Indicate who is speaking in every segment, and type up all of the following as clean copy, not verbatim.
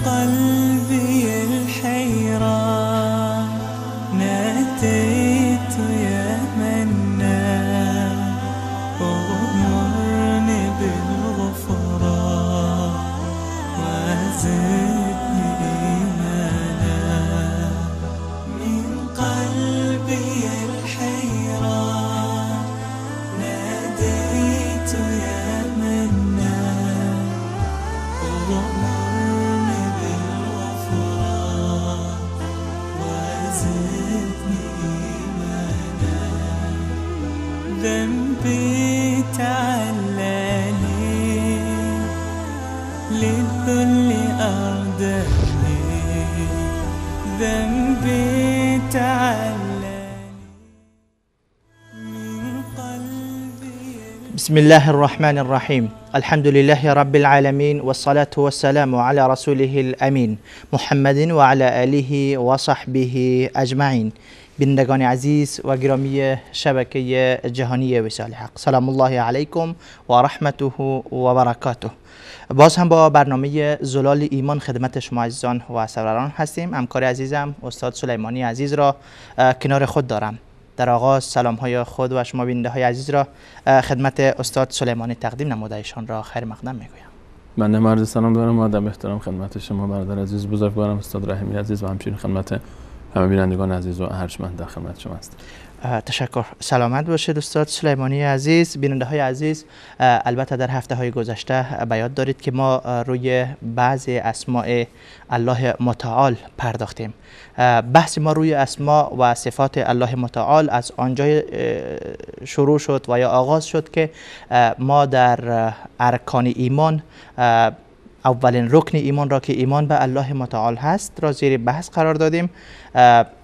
Speaker 1: قلبي الحيران ناديت يا منان أغمرني بالغفران وزدني إيمانا من قلبي الحيران ناديت يا منان أغمرني بالغفران وزدني إيمانا ذنبي تعلاني للذل أرداني ذنبي تعلاني من قلبي.
Speaker 2: بسم الله الرحمن الرحيم. الحمد لله رب العالمين والصلاة والسلام على رسوله الأمين محمد وعلى آله وصحبه أجمعین. بینندگان عزیز و گرامی شبکه جهانی وصال حق، سلام الله علیکم و رحمته و برکاته. باز هم با برنامه زلال ایمان خدمت شما عزیزان و سروران هستیم. همکار عزیزم استاد سلیمانی عزیز را کنار خود دارم. در آغاز سلام های خود و شما بیننده های عزیز را خدمت استاد سلیمانی تقدیم نموده ایشان را خیر مقدم میگویم.
Speaker 3: من عرض سلام دارم و ادب احترام خدمت شما برادر عزیز بزرگوارم استاد رحیمی عزیز و همچنین خدمت همه بینندگان عزیز و ارجمند در خدمت شما هستم.
Speaker 2: تشکر. سلامت باشید استاد سلیمانی عزیز. بیننده های عزیز، البته در هفته های گذشته به یاد دارید که ما روی بعضی اسماء الله متعال پرداختیم. بحث ما روی اسماء و صفات الله متعال از آنجا شروع شد و یا آغاز شد که ما در ارکان ایمان اولین رکن ایمان را که ایمان به الله متعال هست را زیر بحث قرار دادیم.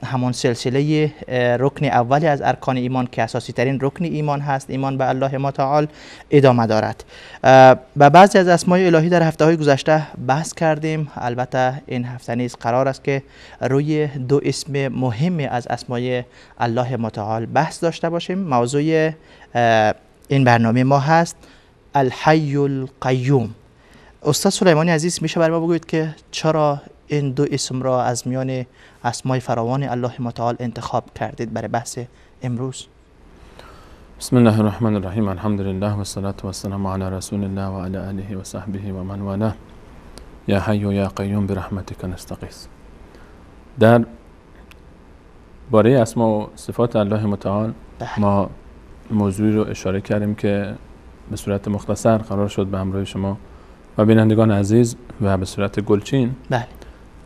Speaker 2: همون سلسله رکن اولی از ارکان ایمان که اساسی ترین رکن ایمان هست، ایمان به الله متعال، ادامه دارد. و بعضی از اسماء الهی در هفته های گذشته بحث کردیم. البته این هفته نیز قرار است که روی دو اسم مهم از اسماء الله متعال بحث داشته باشیم. موضوع این برنامه ما هست الحی القیوم. استاد سلیمانی عزیز، میشه برای ما بگویید که چرا این دو اسم را از میان اسمای فراوان الله متعال انتخاب کردید برای بحث امروز؟
Speaker 3: بسم الله الرحمن الرحیم. الحمد لله و الصلاة و السلام علی رسول الله و علی آله و صحبه و من والاه. یا حی و یا قیوم برحمتک نستغیث. در باره اسما و صفات الله متعال ما موضوعی رو اشاره کردیم که به صورت مختصر قرار شد به همراه شما و بینندگان عزیز و به صورت گلچین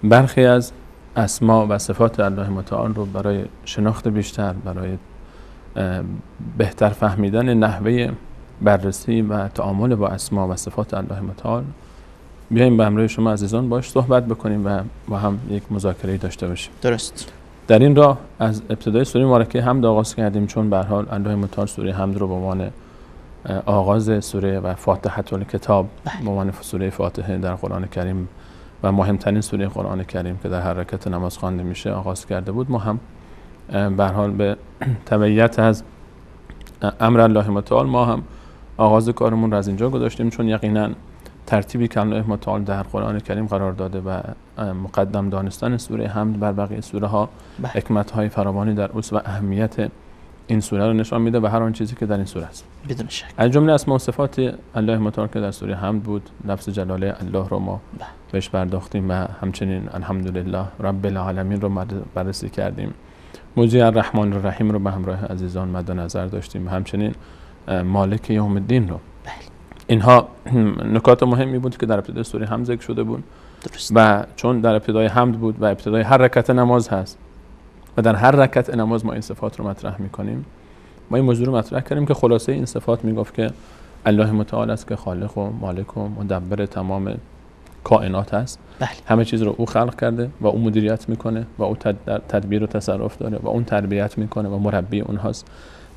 Speaker 3: برخی از اسما و صفات الله متعال رو برای شناخت بیشتر، برای بهتر فهمیدن نحوه بررسی و تعامل با اسما و صفات الله متعال بیاییم به همراه شما عزیزان باش صحبت بکنیم و با هم یک مذاکره داشته باشیم.
Speaker 2: درست.
Speaker 3: در این راه از ابتدای سوره مبارکه حمد آغاز کردیم، چون به هر حال الله متعال سوره حمد رو به عنوان آغاز سوره و فاتحه الکتاب به عنوان سوره فاتحه در قرآن کریم و مهمترین سوره قرآن کریم که در هر رکعت نماز خوانده میشه آغاز کرده بود. ما هم به هر حال به تبعیت از امر الله متعال ما هم آغاز کارمون رو از اینجا گذاشتیم، چون یقینا ترتیبی که الله متعال در قرآن کریم قرار داده و مقدم دانستن سوره حمد بر بقیه سوره ها حکمت های فراوانی در اوست و اهمیت این سوره رو نشان میده و هر آن چیزی که در این سوره است.
Speaker 2: بدون شک.
Speaker 3: از جمله اسما و صفات الله متعال که در سوره حمد بود، لفظ جلاله الله رو ما بهش پرداختیم و همچنین الحمدلله رب العالمین رو بررسی کردیم. موضوع الرحمن الرحیم رو به همراه عزیزان مد نظر داشتیم و همچنین مالک یوم الدین رو. اینها نکات مهمی بود که در ابتدای سوره حمد ذکر شده بود. درست. و چون در ابتدای حمد بود و ابتدای هر رکعت نماز هست و در هر رکعت نماز ما این صفات رو مطرح میکنیم، ما این موضوع رو مطرح کردیم که خلاصه این صفات میگفت که الله متعال است که خالق و مالک و مدبر تمام کائنات است. همه چیز رو او خلق کرده و او مدیریت میکنه و او تدبیر و تصرف داره و اون تربیت میکنه و مربی اونهاست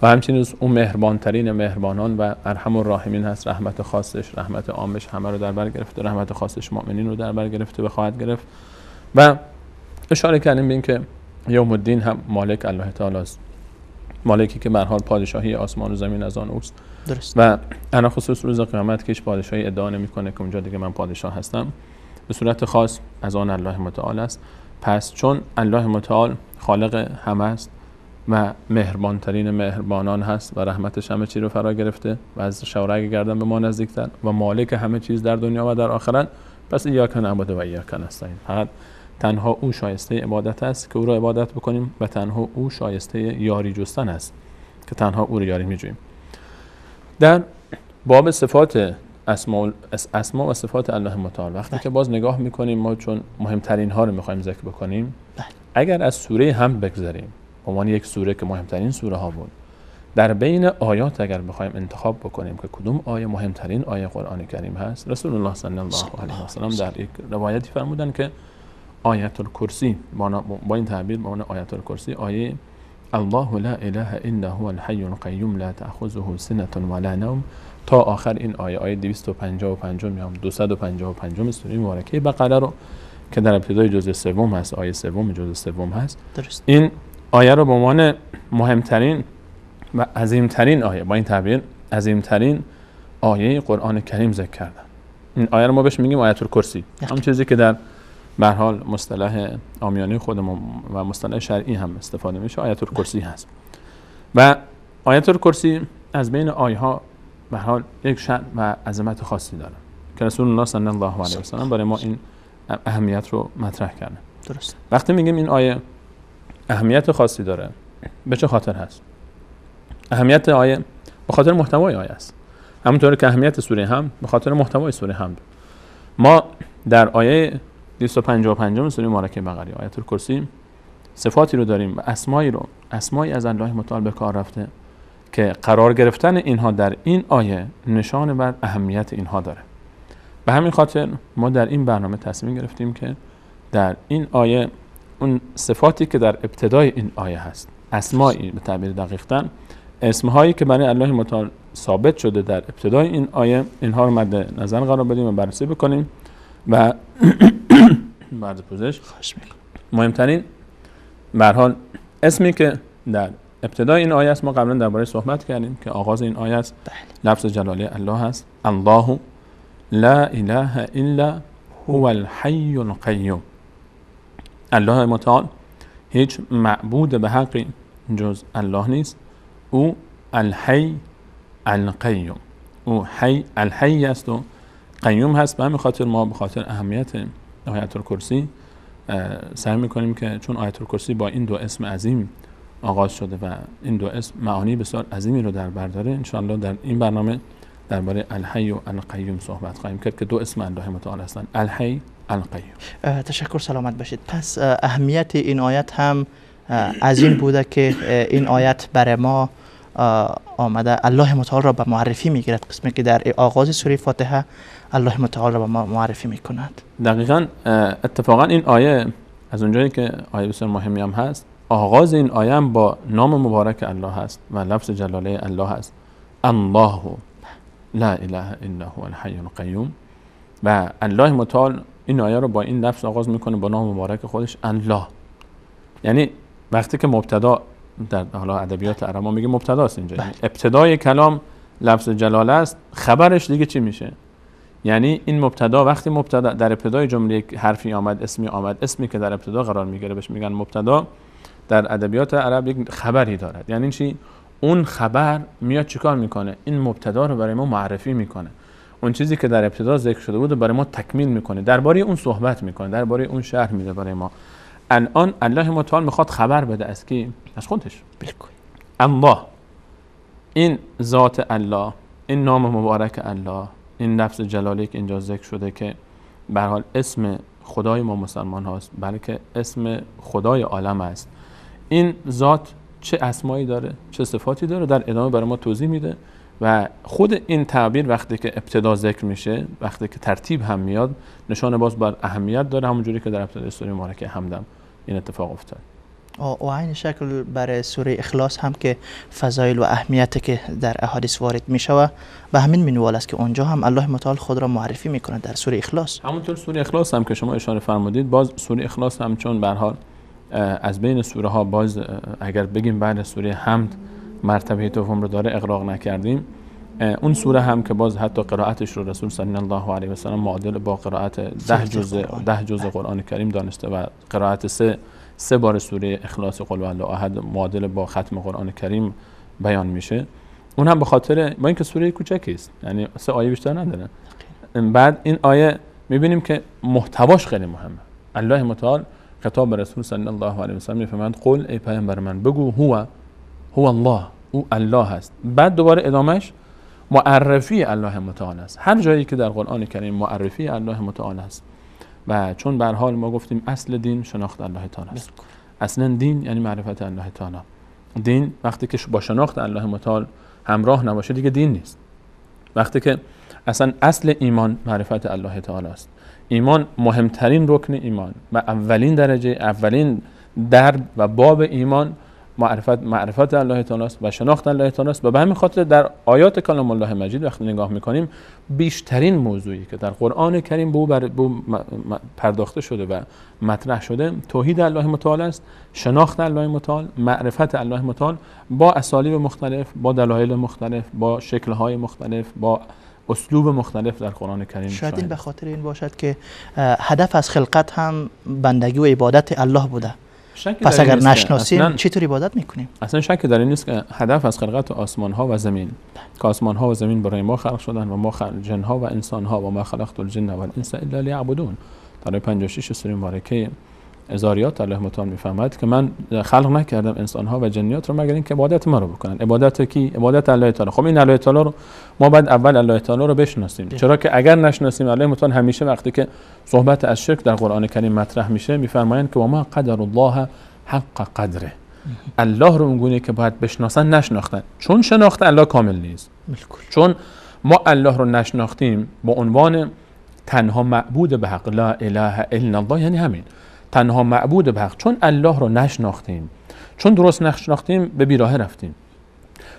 Speaker 3: و همچنین اون مهربان ترین مهربانان و ارحم الراحمین هست. رحمت خاصش، رحمت عامش همه رو در بر گرفته، رحمت خاصش مؤمنین رو در بر گرفته و خواهد گرفت. و اشاره کردیم به این که یوم الدین هم مالک الله تعالی است، مالکی که به هر حال پادشاهی آسمان و زمین از آن اوست.
Speaker 2: درست.
Speaker 3: و انا خصوص روز قیامت که هیچ پادشاهی ادعا نمیکنه که اونجا دیگه من پادشاه هستم به صورت خاص از آن الله متعال است. پس چون الله متعال خالق همه است و مهربانترین مهربانان هست و رحمتش همه چی رو فرا گرفته و از شورای گردن به ما نزدیکتر و مالک همه چیز در دنیا و در آخرت، پس ایاک نعبد و ایاک نستعین، فقط تنها او شایسته عبادت است که او را عبادت بکنیم و تنها او شایسته یاری جستن است که تنها او را یاری می‌جوییم. در باب صفات اسما و صفات الله متعال وقتی که باز نگاه می‌کنیم، ما چون مهمترین ها رو می‌خوایم ذکر بکنیم، اگر از سوره حمد بگذریم به عنوان یک سوره که مهمترین سوره ها بود، در بین آیات اگر بخوایم انتخاب بکنیم که کدوم آیه مهمترین آیه قرآن کریم هست، رسول الله صلی الله علیه و سلم در یک روایتی فرمودن که آیت الکرسی، با این تعبیر به عنوان آیت الکرسی، آیه الله لا اله الا هو الحی القیوم لا تأخذه سنة ولا نوم تا آخر این آیه 255 یا 255 سوره مبارکه بقره رو که در ابتدای جزء سوم هست، آیه سوم جزء سوم هست، درست. این آیه رو به عنوان مهمترین و عظیمترین آیه، با این تعبیر عظیمترین آیه قرآن کریم ذکر کردن. این آیه رو ما بهش میگیم آیت الکرسی، همون چیزی که در به هر حال مصطلح عامیانه خودمون و مصطلح شرعی هم استفاده میشه، آیت الکرسی هست. و آیت الکرسی از بین آیه ها به هر حال یک شأن و عظمت خاصی داره که رسول الله صلی الله علیه و سلم برای ما این اهمیت رو مطرح کرده. درست. وقتی میگیم این آیه اهمیت خاصی داره، به چه خاطر هست؟ اهمیت آیه به خاطر محتوای آیه است. همونطور که اهمیت سوره حمد به خاطر محتوای سوره حمد. ما در آیه 255 سوره مبارکه بقره، آیت الکرسی، صفاتی رو داریم و اسمایی از الله متعال به کار رفته که قرار گرفتن اینها در این آیه نشان بر اهمیت اینها داره. به همین خاطر ما در این برنامه تصمیم گرفتیم که در این آیه اون صفاتی که در ابتدای این آیه هست، اسمایی به تعبیر دقیق‌تر، اسمهایی که برای الله متعال ثابت شده در ابتدای این آیه، اینها رو مد نظر قرار بدیم و بررسی بکنیم و بعد پوزش مهمترین به هر حال اسمی که در ابتدای این آیه است، ما قبلا درباره صحبت کردیم که آغاز این آیه است لفظ جلاله الله هست. الله لا اله الا هو الحی القیوم. الله متعال هیچ معبود به حقی جز الله نیست. او الحی القیوم، او حی الحی است و قیوم هست. به همین خاطر ما به خاطر اهمیت آیت الکرسی سعی میکنیم که چون آیت الکرسی با این دو اسم عظیم آغاز شده و این دو اسم معانی بسیار عظیمی رو در بر داره، انشاءالله در این برنامه درباره الحی و القیوم صحبت خواهیم کرد که دو اسم الله متعال هستند، الحی القیوم.
Speaker 2: تشکر، سلامت باشید. پس اهمیت این آیت هم از این بوده که این آیت برای ما آمده الله متعال را به معرفی میگیرد، قسمی که در آغاز سوره فاتحه الله متعال را به ما معرفی میکند.
Speaker 3: دقیقاً. اتفاقا این آیه از اونجایی که آیه بسیار مهمی هم هست، آغاز این آیه هم با نام مبارک الله هست و لفظ جلاله الله هست، الله لا اله الا هو الحی القیوم. و الله متعال این آیه رو با این لفظ آغاز میکنه با نام مبارک خودش الله. یعنی وقتی که مبتدا در حالا ادبیات عرب ما میگه مبتدا است اینجا، یعنی ابتدای کلام لفظ جلاله است، خبرش دیگه چی میشه؟ یعنی این مبتدا، وقتی مبتدا در ابتدای جمله یک حرفی آمد، اسمی آمد، اسمی که در ابتدا قرار میگیره بهش میگن مبتدا، در ادبیات عرب یک خبری دارد. یعنی چی؟ اون خبر میاد چیکار میکنه؟ این مبتدا رو برای ما معرفی میکنه، اون چیزی که در ابتدا ذکر شده بود برای ما تکمیل میکنه، درباره اون صحبت میکنه، درباره اون شرح میده برای ما. الان الله متعال میخواد خبر بده از کی؟ از خودش.
Speaker 2: بالکل.
Speaker 3: الله، این ذات الله، این نام مبارک الله، این لفظ جلاله که اینجا ذکر شده که به هر حال اسم خدای ما مسلمان هاست، بلکه اسم خدای عالم است. این ذات چه اسمایی داره، چه صفاتی داره، در ادامه برای ما توضیح میده. و خود این تعبیر وقتی که ابتدا ذکر میشه، وقتی که ترتیب هم میاد، نشان باز بر اهمیت داره، همونجوری که در ابتدای سوره مبارکه حمد این اتفاق افتاد.
Speaker 2: و عین شکل برای سوره اخلاص هم که فضایل و اهمیتی که در احادیث وارد میشه به همین منوال است که اونجا هم الله متعال خود را معرفی میکنه در سوره اخلاص.
Speaker 3: همونطور سوره اخلاص هم که شما اشاره فرمودید، باز سوره اخلاص هم چون به هر حال از بین سوره ها باز اگر بگیم بعد سوره حمد مرتبه دوم رو داره، اغراق نکردیم، اون سوره هم که باز حتی قرائتش رو رسول صلی الله علیه و سلم معادل با قرائت 10 جزء قرآن کریم دانسته و قرائت سه بار سوره اخلاص قل هوالله احد معادل با ختم قرآن کریم بیان میشه. اون هم به خاطر با اینکه سوره کوچکی است، یعنی 3 آیه بیشتر نداره. بعد این آیه میبینیم که محتواش خیلی مهمه. الله متعال خطاب به رسول صلی الله علیه و سلم میفرماید قل ای پیامبر من بگو هو الله، او الله هست. بعد دوباره ادامهش معرفی الله متعال است. هر جایی که در قرآن کریم معرفی الله متعال است و چون به هر حال ما گفتیم اصل دین شناخت الله تعالی است. اصلا دین یعنی معرفت الله تعالی. دین وقتی که با شناخت الله متعال همراه نباشه دیگه دین نیست. وقتی که اصلا اصل ایمان معرفت الله تعالی است. ایمان مهمترین رکن ایمان و اولین درجه، اولین درب و باب ایمان معرفت الله تعالی است و شناخت الله تعالی است. و به همین خاطر در آیات کلام الله مجید وقتی نگاه میکنیم بیشترین موضوعی که در قرآن کریم به او پرداخته شده و مطرح شده توحید الله متعال است، شناخت الله متعال، معرفت الله متعال با اسالیب مختلف، با دلایل مختلف، با شکل‌های مختلف، با اسلوب مختلف در قرآن کریم.
Speaker 2: شاید این به خاطر این باشد که هدف از خلقت هم بندگی و عبادت الله بوده. پس اگر نشناسیم چطور عبادت میکنیم؟ اصلا
Speaker 3: شکی در این نیست که هدف از خلقت آسمان ها و زمین که آسمان ها و زمین برای ما خلق شدن و ما جن ها و انسان ها و ما خلقت الجن و الانس الا لیعبدون. در 56 سوره مبارکه ذاریات الله متعال میفرماید که من خلق نکردم انسان ها و جنیات رو مگر اینکه عبادت ما رو بکنن. عبادت کی؟ عبادت الله تعالی. خب این الله تعالی رو ما باید اول الله تعالی رو بشناسیم، چرا که اگر نشناسیم الله متعال همیشه وقتی که صحبت از شرک در قرآن کریم مطرح میشه میفرمایند که و ما قدر الله حق قدره. الله رو اونگونه که باید بشناسن نشناختن، چون شناخت الله کامل نیست. چون ما الله رو نشناختیم با عنوان تنها معبود به حق، لا اله الا الله، یعنی همین تنها معبود به حق. چون الله رو نشناختیم، چون درست نشناختیم به بیراهه رفتیم،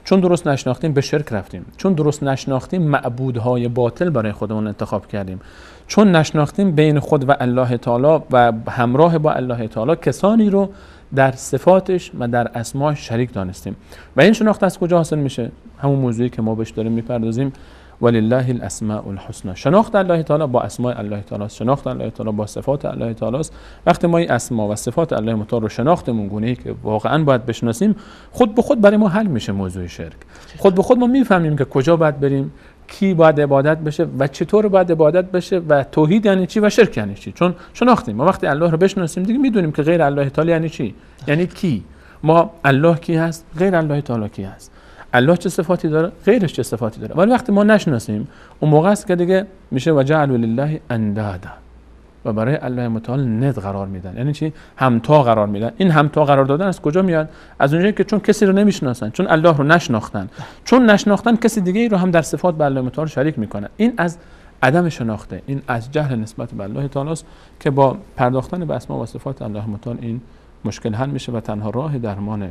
Speaker 3: چون درست نشناختیم به شرک رفتیم، چون درست نشناختیم معبودهای باطل برای خودمون انتخاب کردیم، چون نشناختیم بین خود و الله تعالی و همراه با الله تعالی کسانی رو در صفاتش و در اسماش شریک دانستیم. و این شناخت از کجا حاصل میشه؟ همون موضوعی که ما بهش داریم میپردازیم، ولله الاسماء الحسنى. شناخت الله تعالی با اسماء الله تعالی است، شناخت الله تعالی با صفات الله تعالی است. وقتی ما این اسما و صفات الله متعال رو شناختمون گونه‌ای که واقعا باید بشناسیم، خود به خود برای ما حل میشه موضوع شرک. خود به خود ما میفهمیم که کجا باید بریم، کی باید عبادت بشه و چطور باید عبادت بشه و توحید یعنی چی و شرک یعنی چی. چون شناختیم. ما وقتی الله رو بشناسیم دیگه میدونیم که غیر الله تعالی یعنی چی، یعنی کی. ما الله کی هست، غیر الله تعالی کی هست، الله چه صفاتی داره، غیرش چه صفاتی داره. ولی وقتی ما نشناسیم اون موقع است که دیگه میشه وجعلوا لله اندادا و برای الله متعال ند قرار میدن. یعنی چی؟ همتا قرار میدن. این همتا قرار دادن از کجا میاد؟ از اونجایی که چون کسی رو نمیشناسن، چون الله رو نشناختن، چون نشناختن کسی دیگه ای رو هم در صفات به الله متعال شریک میکنن. این از عدم شناخته، این از جهل نسبت به الله تعالی است که با پرداختن به اسما و صفات الله متعال این مشکل حل میشه و تنها راه درمان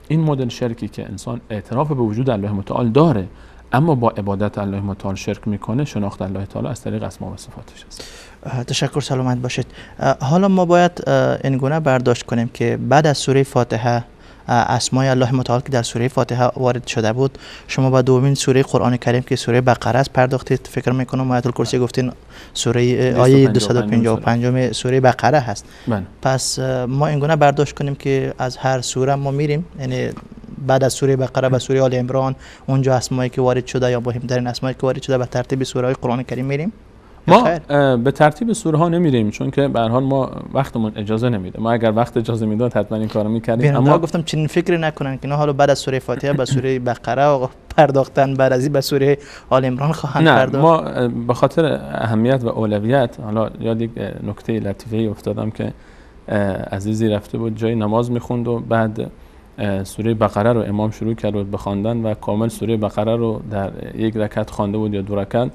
Speaker 3: این مدل شرکی که انسان اعتراف به وجود الله متعال داره اما با عبادت الله متعال شرک میکنه، شناخت الله تعالی از طریق اسما و صفاتش است.
Speaker 2: تشکر، سلامت باشید. حالا ما باید این گونه برداشت کنیم که بعد از سوره فاتحه اسمای الله متعال که در سوره فاتحه وارد شده بود، شما با دومین سوره قرآن کریم که سوره بقره است پرداختید. فکر میکنم آیت الکرسی گفتین سوره آیه 255 سوره بقره هست. پس ما این گونه برداشت کنیم که از هر سوره ما میریم، یعنی بعد از سوره بقره و سوره آل عمران اونجا اسمایی که وارد شده یا مهمترین اسمایی که وارد شده به ترتیب سوره های قرآن کریم میریم.
Speaker 3: ما به ترتیب سوره ها نمیریم چون که به هر حال ما وقتمون اجازه نمیده. ما اگر وقت اجازه میداد حتما این کارو میکردیم.
Speaker 2: اما گفتم چنین فکری نکنن که نه حالا بعد از سوره فاتحه به سوره بقره پرداختن، بعد از این به سوره آل عمران خواهند پرداخت.
Speaker 3: ما به خاطر اهمیت و اولویت، حالا یاد یک نکته لطیفه افتادم که عزیزی رفته بود جای نماز میخوند و بعد سوره بقره رو امام شروع کرد به خواندن و کامل سوره بقره رو در یک رکعت خوانده بود یا دو رکعت.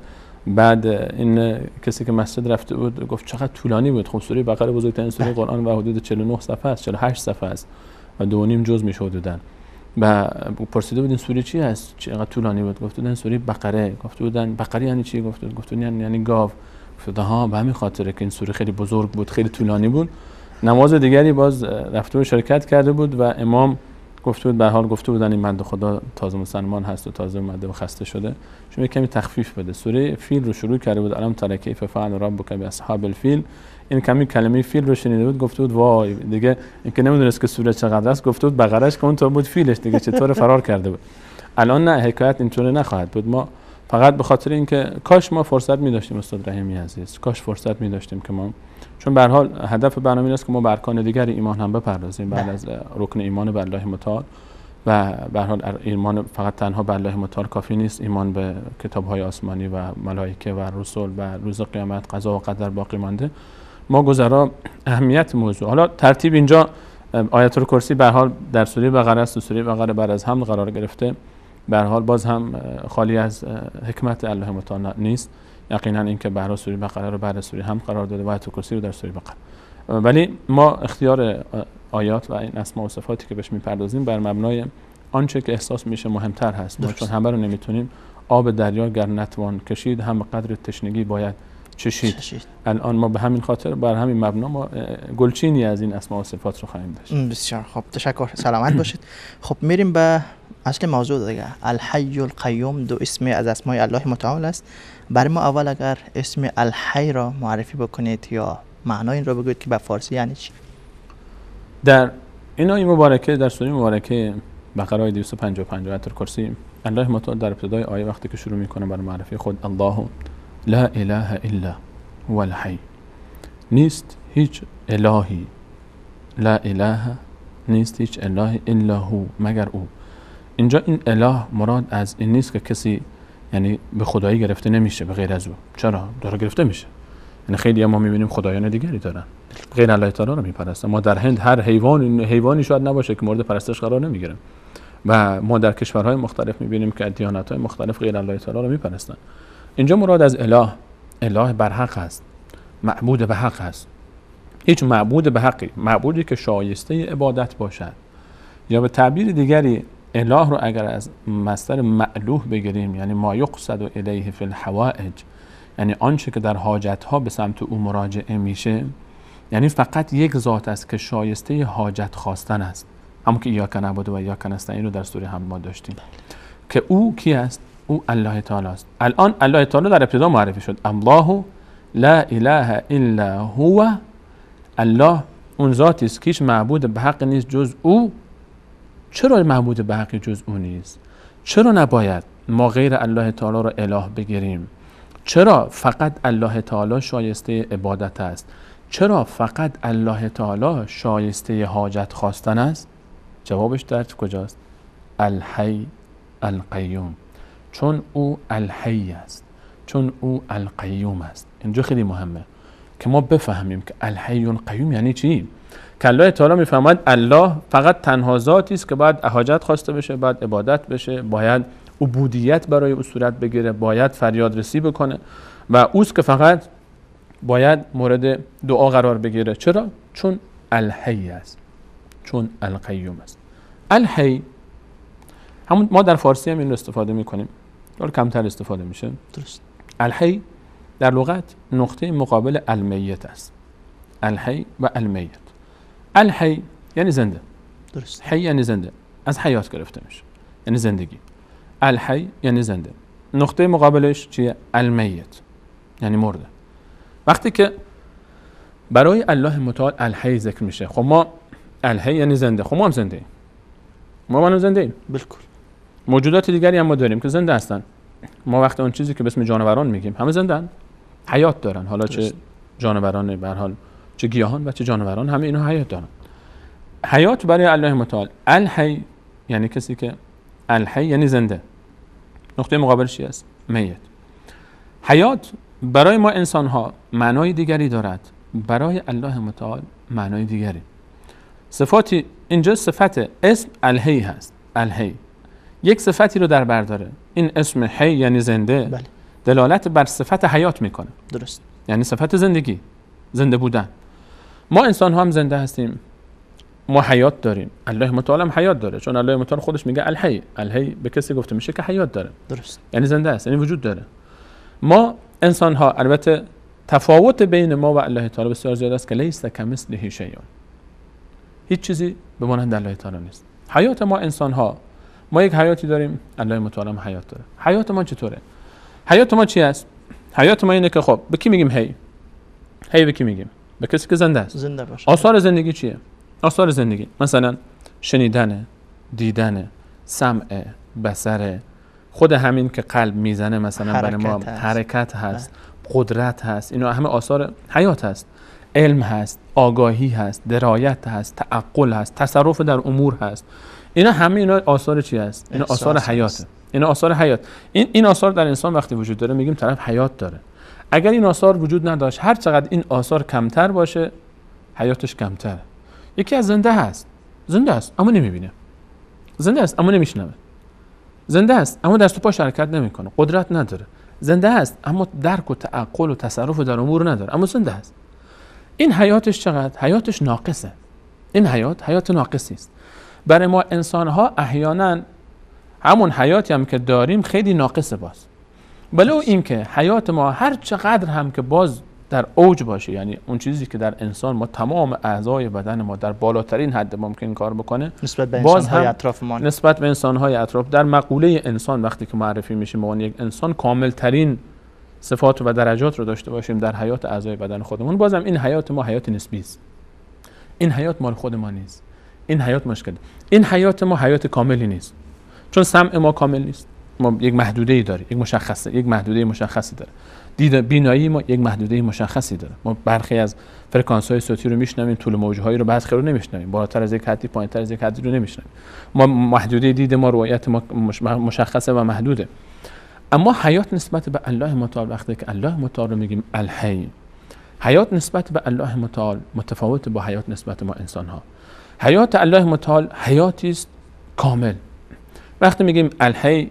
Speaker 3: بعد این کسی که مسجد رفته بود گفت چقدر طولانی بود. خب سوره بقره بزرگترین سوره قرآن و حدود 49 صفحه است، 48 صفحه است و 2.5 جزء میشه حدوداً. و پرسیده بود این سوره چی هست، چقدر طولانی بود؟ گفت بودن سوره بقره. گفت بودن بقره یعنی چی؟ گفت یعنی گاو. گفت ها به همین خاطره که این سوره خیلی بزرگ بود، خیلی طولانی بود. نماز دیگری باز رفته و شرکت کرده بود و امام گفته بودن این بنده خدا تازه مسلمان هست و تازه اومده و خسته شده، شما کمی تخفیف بده. سوره فیل رو شروع کرده بود، الم تر کیف فعل ربک باصحاب الفیل. این کمی کلمه فیل رو شنیده بود، گفته بود وای دیگه اینکه نمیدونست که سوره چقدر است، گفته بود بقرهش که اون تا بود فیلش دیگه چطور فرار کرده بود. الان نه، حکایت اینطوری نخواهد بود. ما فقط به خاطر اینکه کاش ما فرصت می داشتیم استاد رحیمی عزیز، کاش فرصت می داشتیم که ما، چون به هر حال هدف برنامه این است که ما به ارکان دیگر ایمان هم بپردازیم بعد از رکن ایمان به الله متعال. و به هر حال ایمان فقط تنها به الله متعال کافی نیست، ایمان به کتاب‌های آسمانی و ملائکه و رسول و روز قیامت، قضا و قدر باقی مانده. ما گذرا اهمیت موضوع، حالا ترتیب اینجا آیت الکرسی به هر حال در سوره بقره است و سوره بقره بعد از حمد قرار گرفته، به هر حال باز هم خالی از حکمت الله متعال نیست. یقینا اینکه به هر حال سوره بقره رو بعد سوره حمد قرار داده و آیت الکرسی رو در سوره بقره، ولی ما اختیار آیات و این اسما و صفاتی که بهش میپردازیم بر مبنای آنچه که احساس میشه مهمتر هست. ما چون همه رو نمیتونیم، آب دریا گر نتوان کشید، هم قدر تشنگی باید چشید. الان ما به همین خاطر بر همین مبنا ما گلچینی از این اسما و صفات رو خواهیم داشت.
Speaker 2: بسیار خوب، تشکر، سلامت باشید. خب میریم به اصل موضوع دیگه. الحی القیوم دو اسم از اسمای الله متعال است. برای ما اول اگر اسم الحی را معرفی بکنید یا معنای این را بگویید که به فارسی یعنی چی؟
Speaker 3: در این آیه مبارکه، در سوره مبارکه بقره آیه 255 آیت الکرسی، الله متعال در ابتدای آیه وقتی که شروع میکنه برای معرفی خود، الله لا اله الا هو الحی، نیست هیچ الهی، لا اله نیست هیچ الهی الا هو مگر او. اینجا این اله مراد از این نیست که کسی یعنی به خدایی گرفته نمیشه به غیر از او. چرا؟ داره گرفته میشه. یعنی خیلی ما میبینیم خدایان دیگری دارن غیر الله تعالی رو میپرستن. ما در هند هر حیوانی شاید نباشه که مورد پرستش قرار نمیگیره و ما در کشورهای مختلف میبینیم که دیانت‌های مختلف غیر الله تعالی رو میپرستن. اینجا مراد از اله بر حق است، معبود به حق است. هیچ معبود به حقی، معبودی که شایسته عبادت باشد، یا به تعبیر دیگری اله رو اگر از مصدر مألوه بگیریم، یعنی ما یقصد الیه فی الحوائج، یعنی آنچه که در حاجت ها به سمت او مراجعه میشه، یعنی فقط یک ذات است که شایسته حاجت خواستن است، همون که ایاک نعبد و ایاک نستعین رو در سوره حمد ما داشتیم که او کی است؟ او الله تعالی است. الان الله تعالی در ابتدا معرفی شد، الله لا اله الا هو، الله اون ذاتی است که هیچ معبود به حق نیست جز او. چرا معبود به حق جز او نیست؟ چرا نباید ما غیر الله تعالی را اله بگیریم؟ چرا فقط الله تعالی شایسته عبادت است؟ چرا فقط الله تعالی شایسته حاجت خواستن است؟ جوابش در کجاست؟ الحی القیوم، چون او الحی است، چون او القیوم است. اینجا خیلی مهمه که ما بفهمیم که الحی القیوم یعنی چی. که الله تعالی میفهمد الله فقط تنها ذاتی است که باید حاجت خواسته بشه، باید عبادت بشه، باید عبودیت برای او صورت بگیره، باید فریاد رسی بکنه و اوست که فقط باید مورد دعا قرار بگیره. چرا؟ چون الحی است، چون القیوم است. الحی همون ما در فارسی هم این رو استفاده میکنیم، ولی کمتر استفاده میشه.
Speaker 2: درست.
Speaker 3: الحی در لغت نقطه مقابل المیت است. الحی و المیت. الحی یعنی زنده.
Speaker 2: درست.
Speaker 3: حی یعنی زنده، از حیات گرفته میشه، یعنی زندگی. الحی یعنی زنده. نقطه مقابلش چیه؟ المیت یعنی مرده. وقتی که برای الله متعال الحی ذکر میشه، خب ما الحی یعنی زنده، خب ما هم زنده ایم، ما زنده ایم.
Speaker 2: بالکل.
Speaker 3: موجودات دیگری هم ما داریم که زنده هستن. ما وقتی اون چیزی که به اسم جانوران میگیم همه زنده‌اند، حیات دارن. حالا چه جانوران به هر حال، چه گیاهان و چه جانوران، همه اینا حیات دارن. حیات برای الله متعال. الحی یعنی کسی که الحی یعنی زنده، نقطه مقابلش چی است؟ میت. حیات برای ما انسان ها معنای دیگری دارد، برای الله متعال معنای دیگری. صفاتی اینجا صفت اسم الحی هست. الحی یک صفتی رو در بر داره. این اسم حی یعنی زنده،
Speaker 2: بله.
Speaker 3: دلالت بر صفت حیات میکنه.
Speaker 2: درست.
Speaker 3: یعنی صفت زندگی، زنده بودن. ما انسان ها هم زنده هستیم، ما حیات داریم. الله متعال هم حیات داره، چون الله متعال خودش میگه الحی. الحی به کسی گفته میشه که حیات داره.
Speaker 2: درست.
Speaker 3: یعنی زنده است، یعنی وجود داره. ما انسان ها البته تفاوت بین ما و الله تعالی بسیار زیاد است که لیس کمثله شیء، هیچ چیزی به مانند الله تعالی نیست. حیات ما انسان ها، ما یک حیاتی داریم، الله متعال هم حیات داره. حیات ما چطوره؟ حیات ما چی است؟ حیات ما اینه که خب به کی میگیم هی؟ هی به کی میگیم؟ به کسی که زنده است.
Speaker 2: زنده باشه.
Speaker 3: آثار زندگی چیه؟ آثار زندگی مثلا شنیدن، دیدن، سمع، بصر، خود همین که قلب میزنه مثلا برای ما حرکت هست، قدرت هست، اینا همه آثار حیات هست. علم هست، آگاهی هست، درایت هست، تعقل هست، تصرف در امور هست. اینا همه اینا آثار چی هست؟ اینا آثار حیاته. اینا آثار حیات. این آثار در انسان وقتی وجود داره میگیم طرف حیات داره. اگر این آثار وجود نداشت، هر چقدر این آثار کمتر باشه حیاتش کمتره. یکی از زنده هست، زنده است اما نمیبینه، زنده است اما نمیشنوه، زنده است اما دست و پاش حرکت نمیکنه، قدرت نداره، زنده است اما درک و تعقل و تصرف در امور نداره، اما زنده است. این حیاتش چقدر؟ حیاتش ناقصه. این حیات ناقصی است. برای ما انسان ها احیانا همون حیاتی هم که داریم خیلی ناقصه باز. ولو این که حیات ما هر چقدر هم که باز در اوج باشه، یعنی اون چیزی که در انسان ما تمام اعضای بدن ما در بالاترین حد ممکن کار بکنه،
Speaker 2: نسبت به
Speaker 3: باز
Speaker 2: انسان‌های
Speaker 3: هم
Speaker 2: اطراف ما،
Speaker 3: نسبت به انسان‌های اطراف در مقوله انسان وقتی که معرفی میشیم ما یک انسان کامل ترین صفات و درجات رو داشته باشیم در حیات اعضای بدن خودمون، بازم این حیات ما حیات نسبی است. این حیات مال خود ما نیست. این حیات مشکل. این حیات ما حیات کاملی نیست. چون سمع ما کامل نیست. ما یک محدوده‌ای داره، یک محدوده مشخصی داره. بینایی ما یک محدوده مشخصی داره. ما برخی از فرکانس‌های صوتی رو میشنویم، طول موج‌هایی رو بعضی رو نمیشنویم، بالاتر از یک حدی پایین‌تر از یک حدی رو نمیشنویم. ما محدوده دید ما، رؤیت ما مشخصه و محدوده. اما حیات نسبت به الله متعال، وقتی که الله متعال رو میگیم الحی، حیات نسبت به الله متعال متفاوت با حیات نسبت ما انسان ها. حیات الله متعال حیاتی است کامل. وقتی میگیم الحی،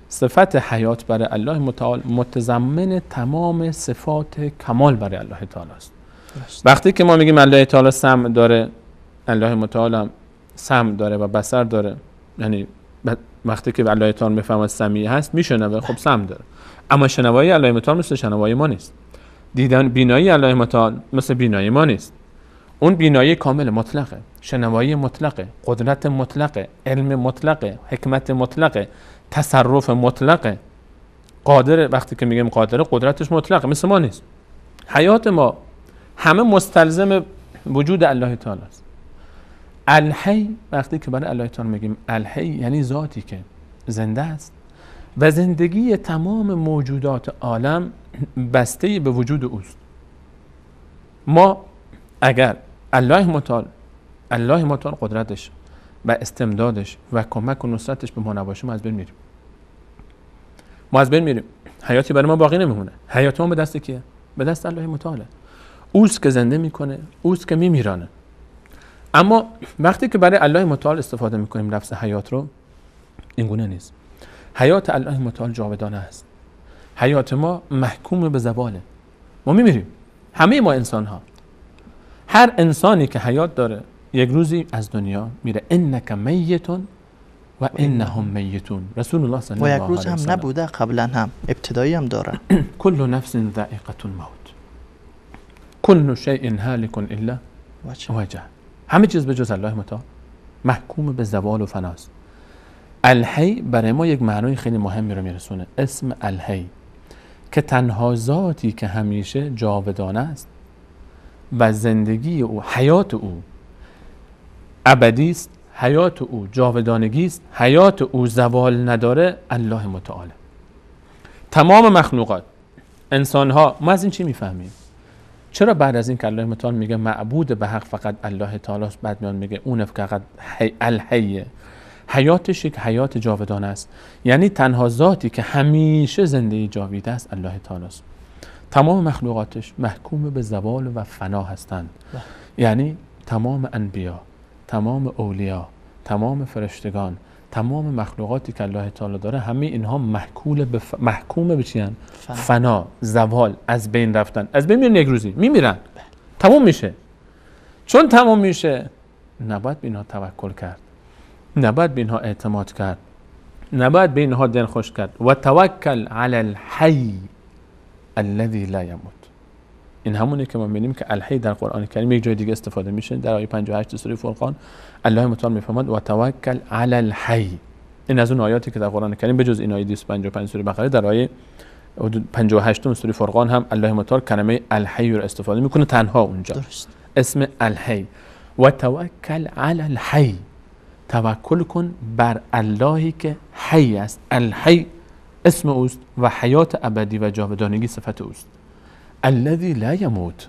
Speaker 3: صفت حیات برای الله متعال متضمن تمام صفات کمال برای الله تعالی است. وقتی که ما میگیم الله تعالی سمع داره، الله متعال هم سمع داره و بصر داره، یعنی وقتی که الله تعالی میفهمه سمیع هست میشنوه، خب سمع داره. اما شنوایی الله متعال مثل شنوایی ما نیست. دیدن بینایی الله متعال مثل بینایی ما نیست. اون بینایی کامل مطلقه، شنوایی مطلقه، قدرت مطلقه، علم مطلقه، حکمت مطلقه، تصرف مطلقه، قادر. وقتی که میگیم قادره، قدرتش مطلقه، مثل ما نیست. حیات ما همه مستلزم وجود الله تعالی است. الحی، وقتی که برای الله تعالی میگیم الحی، یعنی ذاتی که زنده است و زندگی تمام موجودات عالم بسته به وجود اوست. ما اگر الله متعال قدرتش و استمدادش و کمک و نصرتش به ما نباشه، ما از بین میریم. حیاتی برای ما باقی نمیمونه. حیات ما به دست کیه؟ به دست الله متعاله. اوست که زنده میکنه، اوست که میمیرانه. اما وقتی که برای الله متعال استفاده میکنیم لفظ حیات رو، این گونه نیست. حیات الله متعال جاودانه است. حیات ما محکوم به زواله. ما میمیریم. همه ما انسان ها، هر انسانی که حیات داره یک روزی از دنیا میره. انک میتون و انهم میتون. رسول الله صلی الله علیه و
Speaker 2: یک روز هم نبوده، قبلا هم ابتدایی هم داره.
Speaker 3: کل نفس ذائقة الموت، کل شیء هالک الا وجهه. همه چیز به جز الله متعال محکوم به زوال و فناست. الحی برای ما یک معنای خیلی مهمی رو میرسونه. اسم الحی که تنها ذاتی که همیشه جاودانه است و زندگی او، حیات او ابدی است، حیات او جاودانگی است، حیات او زوال نداره، الله متعال. تمام مخلوقات، انسان ها، ما از این چی میفهمیم؟ چرا بعد از این که الله متعال میگه معبود به حق فقط الله تعالی است، بعد میان میگه اون فقط الحیه، حیاتش یک حیات جاودانه است، یعنی تنها ذاتی که همیشه زنده جاویده است الله تعالی است. تمام مخلوقاتش محکوم به زوال و فنا هستند. یعنی تمام انبیا، تمام اولیا، تمام فرشتگان، تمام مخلوقاتی که الله تعالی داره، همه اینها محکوم به چی هستند؟ فنا، زوال، از بین رفتن. از بین میرن، یک روزی میمیرن، تمام میشه. چون تمام میشه، نباید به اینها توکل کرد، نباید به اینها اعتماد کرد، نباید به اینها دل خوش کرد. و توکل علی الحی الذی لا یموت. این همونه که ما می‌بینیم که الحی در قرآن کریم یک جای دیگه استفاده میشه. در آیه 58 سوره فرقان الله متعال میفرماد و توکل علی الحی. این از اون آیاتی که در قرآن کریم بجز این آیه 255 سوره بقره در آیه 58 سوره فرقان هم الله متعال کلمه الحی رو استفاده میکنه تنها اونجا.
Speaker 2: درست.
Speaker 3: اسم الحی و توکل علی الحی، توکل کن بر اللهی که حی است. الحی اسم اوست و حیات ابدی و جاودانگی صفت اوست. الذی لا یموت،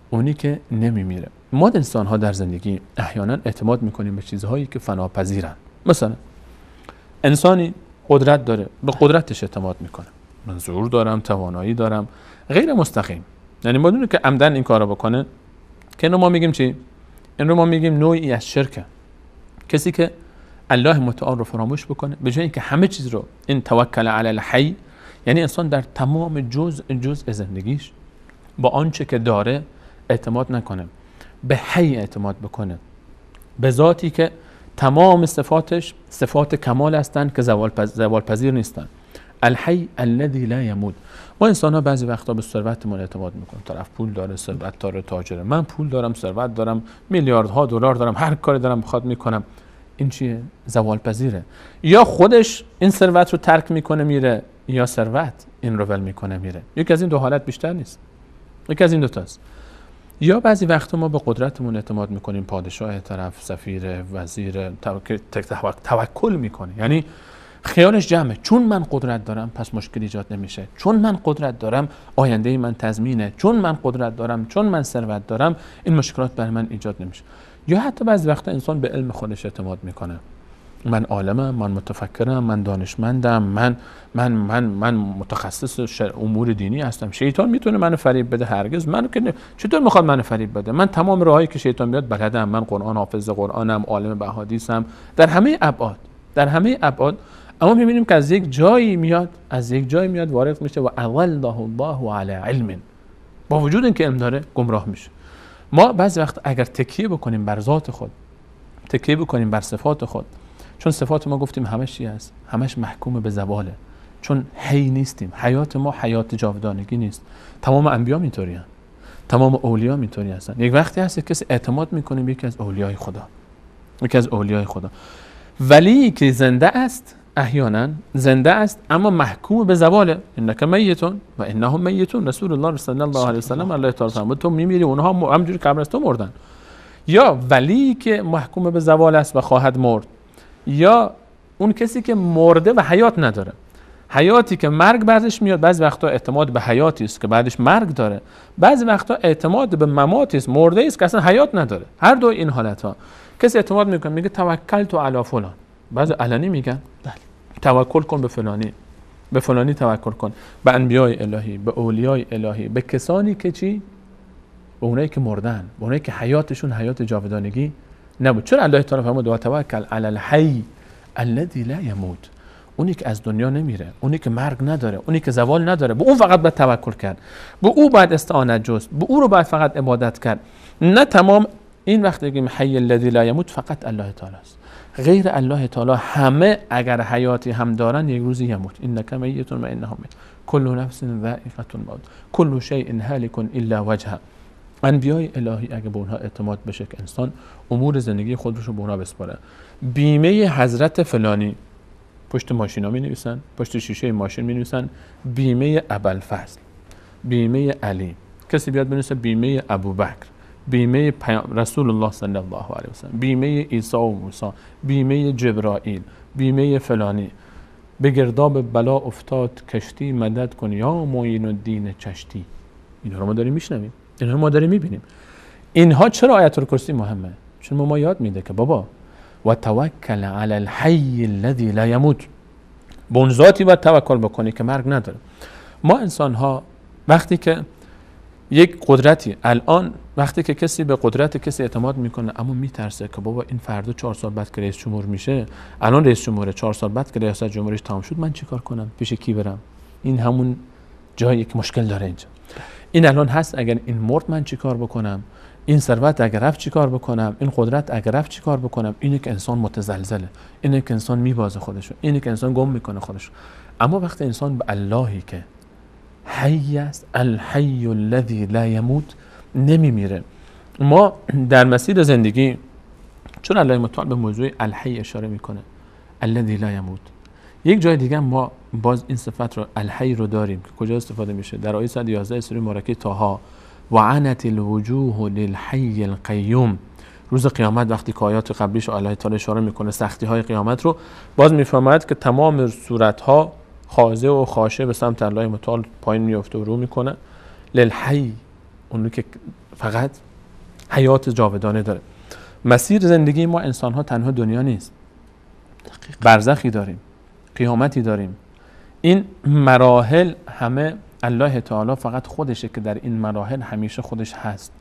Speaker 3: اونی که نمیمیره. ما انسان ها در زندگی احیانا اعتماد میکنیم به چیزهایی که فناپذیرن. مثلا انسانی قدرت داره، به قدرتش اعتماد میکنه، من زور دارم، توانایی دارم، غیر مستقیم، یعنی بدون که عمدن این کارو بکنه، که اینو ما میگیم چی؟ این رو ما میگیم نوعی از شرکه. کسی که الله متعال رو فراموش بکنه به جای اینکه همه چیز رو، این توکل علی الحی یعنی انسان در تمام جزء زندگیش با آنچه که داره اعتماد نکنه، به حی اعتماد بکنه، به ذاتی که تمام صفاتش صفات کمال هستند که زوال پذیر نیستن. الحی الذی لا یموت. ما انسان ها بعضی وقتا به ثروتمون اعتماد میکنیم. طرف پول داره، ثروت داره، تاجره. من پول دارم، ثروت دارم، میلیاردها دلار دارم، هر کاری دارم بخواد میکنم. این چیه؟ زوال پذیره. یا خودش این ثروت رو ترک میکنه میره، یا ثروت این رو ول میکنه میره. یکی از این دو حالت بیشتر نیست. یکی از این دو تاست. یا بعضی وقتا ما به قدرتمون اعتماد میکنیم، پادشاه طرف، سفیر، وزیر، توکل میکنه، یعنی خیالش جمعه، چون من قدرت دارم پس مشکل ایجاد نمیشه، چون من قدرت دارم آینده من تضمینه، چون من قدرت دارم، چون من ثروت دارم این مشکلات برای من ایجاد نمیشه. یا حتی بعضی وقتا انسان به علم خودش اعتماد میکنه، من عالمم، من متفکرم، من دانشمندم، من متخصص امور دینی هستم. شیطان میتونه منو فریب بده؟ هرگز. منو که چطور میخواد منو فریب بده؟ من تمام راهایی که شیطان بیاد بلدم. من قرآن حافظ قرآنم، عالم به احادیثم، در همه ابعاد. اما میبینیم که از یک جایی میاد وارد میشه و اضله الله علی علم، با وجود اینکه علم داره گمراه میشه. ما بعضی وقت اگر تکیه بکنیم بر ذات خود، تکیه بکنیم بر صفات خود، چون صفات ما گفتیم همش چی هست؟ همش محکوم به زواله، چون حی نیستیم. حیات ما حیات جاودانگی نیست. تمام انبیا اینطوری هستند، تمام اولیا اینطوری هستند. یک وقتی هست کسی اعتماد میکنه به یکی از اولیای خدا، ولی که زنده است، احیانا زنده است اما محکوم به زواله. انک میتون و انهم میتون. رسول الله صلی الله علیه و سلم الله تعالی فرمود تو میمیری، اونها همونجوری قبل از تو مردن. یا ولی که محکوم به زوال است و خواهد مرد، یا اون کسی که مرده و حیات نداره. حیاتی که مرگ بعدش میاد. بعضی وقتا اعتماد به حیاتی است که بعدش مرگ داره، بعضی وقتا اعتماد به مماتی است، مرده است که اصلا حیات نداره. هر دو این حالت ها کسی اعتماد میکنه، میگه توکلت علی فلان. بعضی علنی میگن توکل کن به فلانی توکل کن، به انبیای الهی، به اولیای الهی، به کسانی که چی؟ به اونایی که مردن، به اونایی که حیاتشون حیات جاودانگی نبود. چرا الله تعالی فرمود و توکل علی الحی الذی لا یموت؟ اونی که از دنیا نمیره، اونی که مرگ نداره، اونی که زوال نداره، به اون فقط باید توکل کرد، به او باید استعانت جست، به او رو باید فقط عبادت کرد. نه تمام این وقتی که حی الذی لا یموت فقط الله تعالی است. غیر الله تعالی همه اگر حیاتی هم دارن یک روزی یموت. انک میت و انهم میت. کل نفس ذائقه الموت. کل شیء هالک الا وجهه. انبیای الهی اگه به اونها اعتماد بشه که انسان امور زندگی خودش رو به اونها بسپاره، بیمه حضرت فلانی پشت ماشینا می نویسن، پشت شیشه ماشین می نویسن بیمه ابوالفضل، بیمه علی. کسی بیاد بنویسه بیمه ابوبکر، بیمه رسول الله صلی الله علیه و سلم، بیمه عیسی و موسی، بیمه جبرائیل، بیمه فلانی. به گرداب بلا افتاد کشتی، مدد کن یا معین الدین چشتی. اینا رو ما داریم میشنویم، اینا رو ما داریم میبینیم. اینها چرا آیت الکرسی مهمه؟ چون ما یاد میده که بابا و توکل علی الحی الذی لا یموت، به اون ذاتی باید توکل بکنی که مرگ نداره. ما انسان ها وقتی که یک قدرتی، الان وقتی که کسی به قدرت کسی اعتماد میکنه اما میترسه که بابا این فردا 4 سال بعد که رئیس جمهور میشه، الان رئیس جمهوره، 4 سال بعد که ریاست جمهوریش تمام شد من چیکار کنم؟ پیش کی برم؟ این همون جایی که مشکل داره اینجا. این الان هست، اگر این مرد من چیکار بکنم؟ این ثروت اگر رفت چیکار بکنم؟ این قدرت اگر رفت چیکار بکنم؟ اینه که انسان متزلزله، اینه که انسان میبازه خودشو، اینه که انسان گم میکنه خودشو. اما وقتی انسان به اللهی که حی است، الحی الذی لا یموت، نمیمیره. ما در مسیر زندگی چون الله متعال به موضوع الحی اشاره میکنه، الذی لا یموت، یک جای دیگه ما باز این صفت رو الحی رو داریم که کجا استفاده میشه؟ در آیه 111 سوره مبارکه طه، و عنت الوجوه للحی القیوم. روز قیامت وقتی که آیات قبلیش الله تعالی اشاره میکنه سختی های قیامت رو، باز میفهمد که تمام صورت ها خاضع و خاشع به سمت الله متعال پایین میفته و رو میکنه. للحی، اونو که فقط حیات جاودانه داره. مسیر زندگی ما انسان ها تنها دنیا نیست، برزخی داریم، قیامتی داریم. این مراحل همه الله تعالی فقط خودشه که در این مراحل همیشه خودش هست،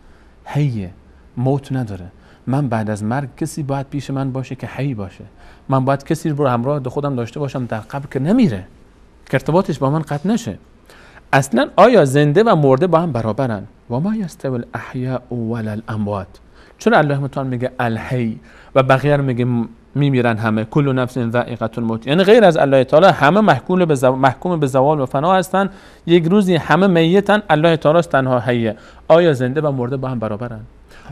Speaker 3: حیه، موت نداره. من بعد از مرگ کسی باید پیش من باشه که حی باشه، من باید کسی رو همراه خودم داشته باشم در قبر که نمیره، که ارتباطش با من قطع نشه. اصلا آیا زنده و مرده با هم برابرن؟ و ما یستوی الاحیاء ولا الاموات. چون الله متعال میگه الحی و بقیه رو میگه میمیرن همه، کل نفس ذائقه الموت، یعنی غیر از الله تعالی همه محکوم به زوال و فنا هستن، یک روزی همه میتن، الله تعالی است تنها حیه. آیا زنده و مرده با هم برابرن؟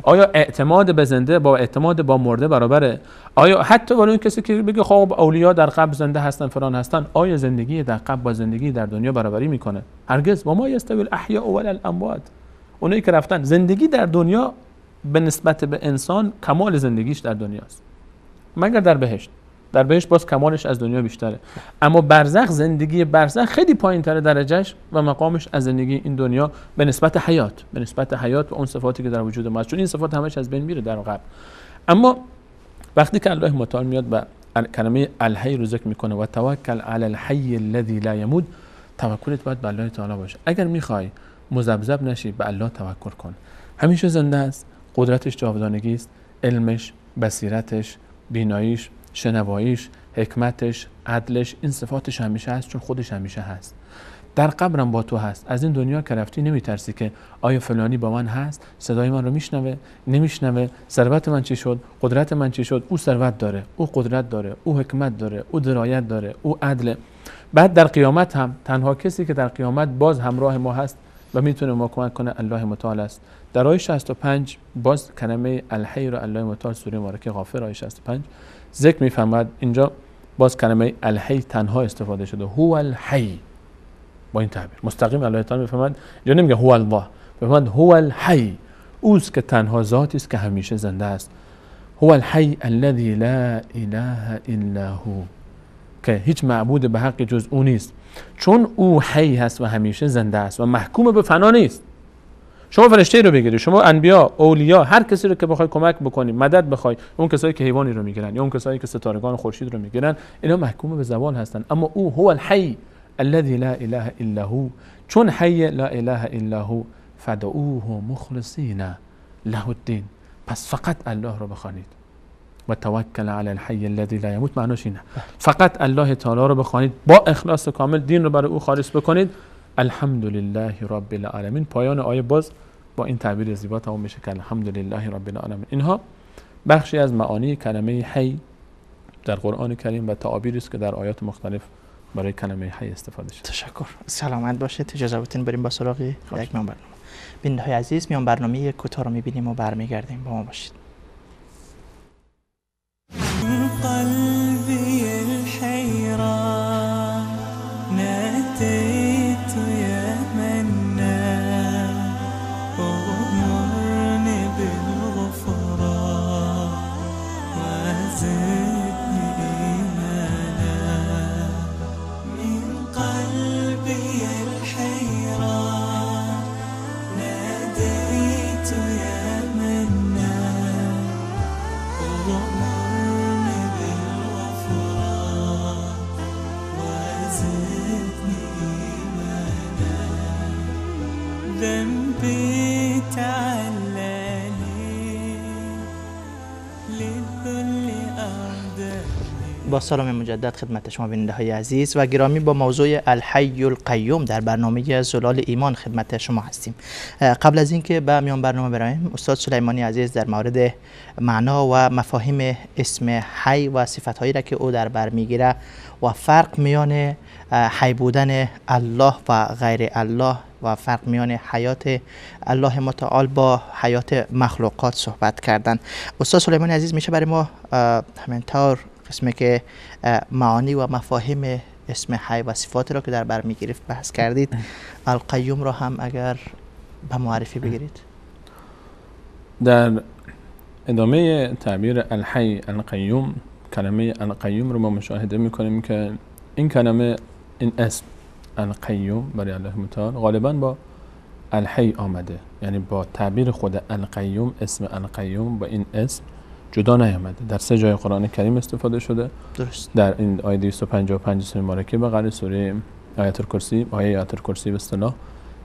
Speaker 3: آیا اعتماد به زنده با اعتماد با مرده برابره؟ آیا حتی ولی اون کسی که بگه خب اولیاء در قبر زنده هستن فلان هستن، آیا زندگی در قبر با زندگی در دنیا برابری میکنه؟ هرگز. و ما یستوی الاحیاء ولا الاموات. اونایی که رفتن زندگی در دنیا به نسبت به انسان کمال زندگیش در دنیاست، مگر در بهشت. در بهشت باز کمالش از دنیا بیشتره، اما برزخ، زندگی برزخ خیلی پایین تر درجهش و مقامش از زندگی این دنیا به نسبت حیات و اون صفاتی که در وجود ما هست، چون این صفات همش از بین میره در قبر. اما وقتی که الله متعال میاد و کلمه الحی رو ذکر میکنه و توکل علی الحی الذی لا یموت، توکلت باید به الله تعالی باشه. اگر میخوای مذبذب نشی به الله توکل کن، همیشه زنده است، قدرتش جاودانگی است، علمش، بصیرتش، بیناییش، شنواییش، حکمتش، عدلش، این صفاتش همیشه هست، چون خودش همیشه هست. در قبرم با تو هست. از این دنیا که رفتی نمیترسی که آیا فلانی با من هست، صدای من رو میشنوه، نمیشنوه، ثروت من چی شد، قدرت من چی شد. او ثروت داره، او قدرت داره، او حکمت داره، او درایت داره، او عدل. بعد در قیامت هم تنها کسی که در قیامت باز همراه ما هست و میتونه ما کمک کنه الله متعال است. در آیه 65 باز کلمه الحی رو الله متعال سوره مبارکه غافر آیه 65 ذکر میفرماد. اینجا باز کلمه الحی تنها استفاده شده، هو الحی. با این تعبیر مستقیم الله تعالی میفرماد، یا نمیگه هو الله، میفرماد هو الحی، اوست که تنها ذاتی است که همیشه زنده است. هو الحی الذی لا اله الا هو، که هیچ معبود به حق جز او نیست، چون او حی هست و همیشه زنده است و محکوم به فنا نیست. شما فرشته رو بگیری، شما انبیا، اولیا، هر کسی رو که بخوای کمک بکنی، مدد بخوای، اون کسایی که حیوانی رو میگیرن یا اون کسایی که ستارگان خورشید رو میگیرن، اینا محکوم به زوال هستن. اما او هو الحی الذی لا اله الا هو، چون حی لا اله الا هو، فدعوه مخلصین له الدین، پس فقط الله رو بخوانید. و توکل علی الحی الذی لا یموت، معناش اینه فقط الله تعالی رو بخوانید، با اخلاص کامل دین رو برای او خالص بکنید. الحمدلله رب العالمین. پایان آیه باز با این تعبیر زیبا تمام میشه که الحمدلله رب العالمین. اینها بخشی از معانی کلمه حی در قرآن کریم و تعابیری است که در آیات مختلف برای کلمه حی استفاده شده.
Speaker 2: تشکر. سلامت باشید. اجازه بدین بریم با سراغ یک برنامه. بیننده‌های عزیز، میان برنامه یک کوتاه رو میبینیم و برمیگردیم. با ما باشید.
Speaker 1: قلبي الحيران ناديت يا منان وغمرني بالغفران وزدني إيمانا من قلبي الحيران ناديت يا منان وغمرني بالغفران وزدني إيمانا ذنبي تعلاني للذل أعداني
Speaker 2: با سلام مجدد خدمت شما بیننده های عزیز و گرامی، با موضوع الحی القیوم در برنامه زلال ایمان خدمت شما هستیم. قبل از اینکه به میان برنامه برویم، استاد سلیمانی عزیز در مورد معنا و مفاهیم اسم حی و صفت‌هایی را که او در بر میگیره و فرق میان حی بودن الله و غیر الله و فرق میان حیات الله متعال با حیات مخلوقات صحبت کردن. استاد سلیمانی عزیز، میشه برای ما همینطور قسمی که معانی و مفاهیم اسم حی و صفات را که در بر میگرفت بحث کردید، القیوم را هم اگر به معرفی بگیرید؟
Speaker 3: در ادامه تعبیر الحی القیوم، کلمه القیوم رو ما مشاهده میکنیم که این کلمه، این اسم القیوم برای الله متعال غالبا با الحی آمده، یعنی با تعبیر خود القیوم، اسم القیوم با این اسم جدا نیامده. در 3 جای قرآن کریم استفاده شده.
Speaker 2: درست.
Speaker 3: در این آیه 255 سوره مبارکه بقره، سوره آیت الکرسی، آیه آیت الکرسی به اصطلاح،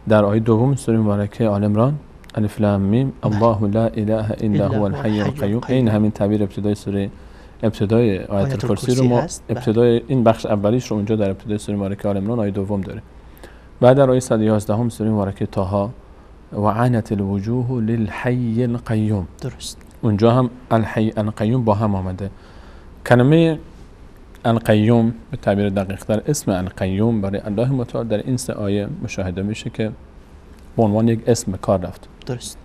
Speaker 3: در آیه دوم سوره مبارکه آل عمران، الف لام میم، الله لا اله الا هو الحی القیوم. این همین تعبیر ابتدای سوره، ابتدای آیت الکرسی رو ما ابتدای این بخش اولیش رو اونجا در ابتدای سوره مبارکه آل عمران آیه دوم داره. بعد در آیه 111 سوره مبارکه طه، و عنت الوجوه للحی القیوم،
Speaker 2: درست،
Speaker 3: اونجا هم الحی القیوم با هم آمده. کلمه القیوم به تعبیر دقیق تر اسم القیوم برای الله متعال در این 3 آیه مشاهده میشه که به عنوان یک اسم کار رفت.
Speaker 2: درست.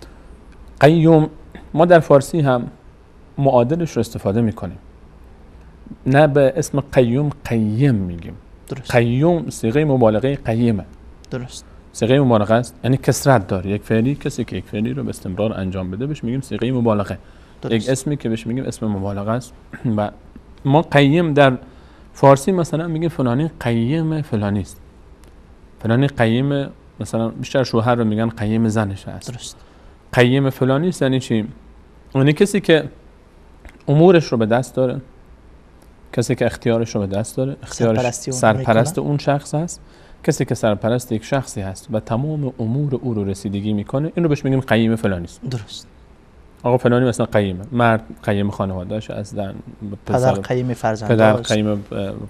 Speaker 3: قیوم ما در فارسی هم معادلش رو استفاده میکنیم، نه به اسم قیوم قیم میگیم.
Speaker 2: درست.
Speaker 3: قیوم صیغه مبالغه قیمه.
Speaker 2: درست.
Speaker 3: صیغه مبالغه است، یعنی کثرت داره. یک فعلی، کسی که یک فعلی رو به استمرار انجام بده بهش میگیم صیغه مبالغه.
Speaker 2: درست.
Speaker 3: یک اسمی که بهش میگیم اسم مبالغه است. و ما قیم در فارسی مثلا میگیم فلانی قیم فلانی است، فلانی قیم، مثلا بیشتر شوهر رو میگن قیم زنش است.
Speaker 2: درست.
Speaker 3: قیم فلانی است یعنی چی؟ یعنی کسی که امورش رو به دست داره، کسی که اختیارش رو به دست داره، اختیارش سرپرست اون شخص هست، کسی که سرپرست یک شخصی هست و تمام امور او رو رسیدگی میکنه، این رو بهش میگیم قیم فلانی است.
Speaker 2: درست.
Speaker 3: آقا فلانی مثلا قیمه، مرد قیم خانواده‌اش از زن،
Speaker 2: پدر قیم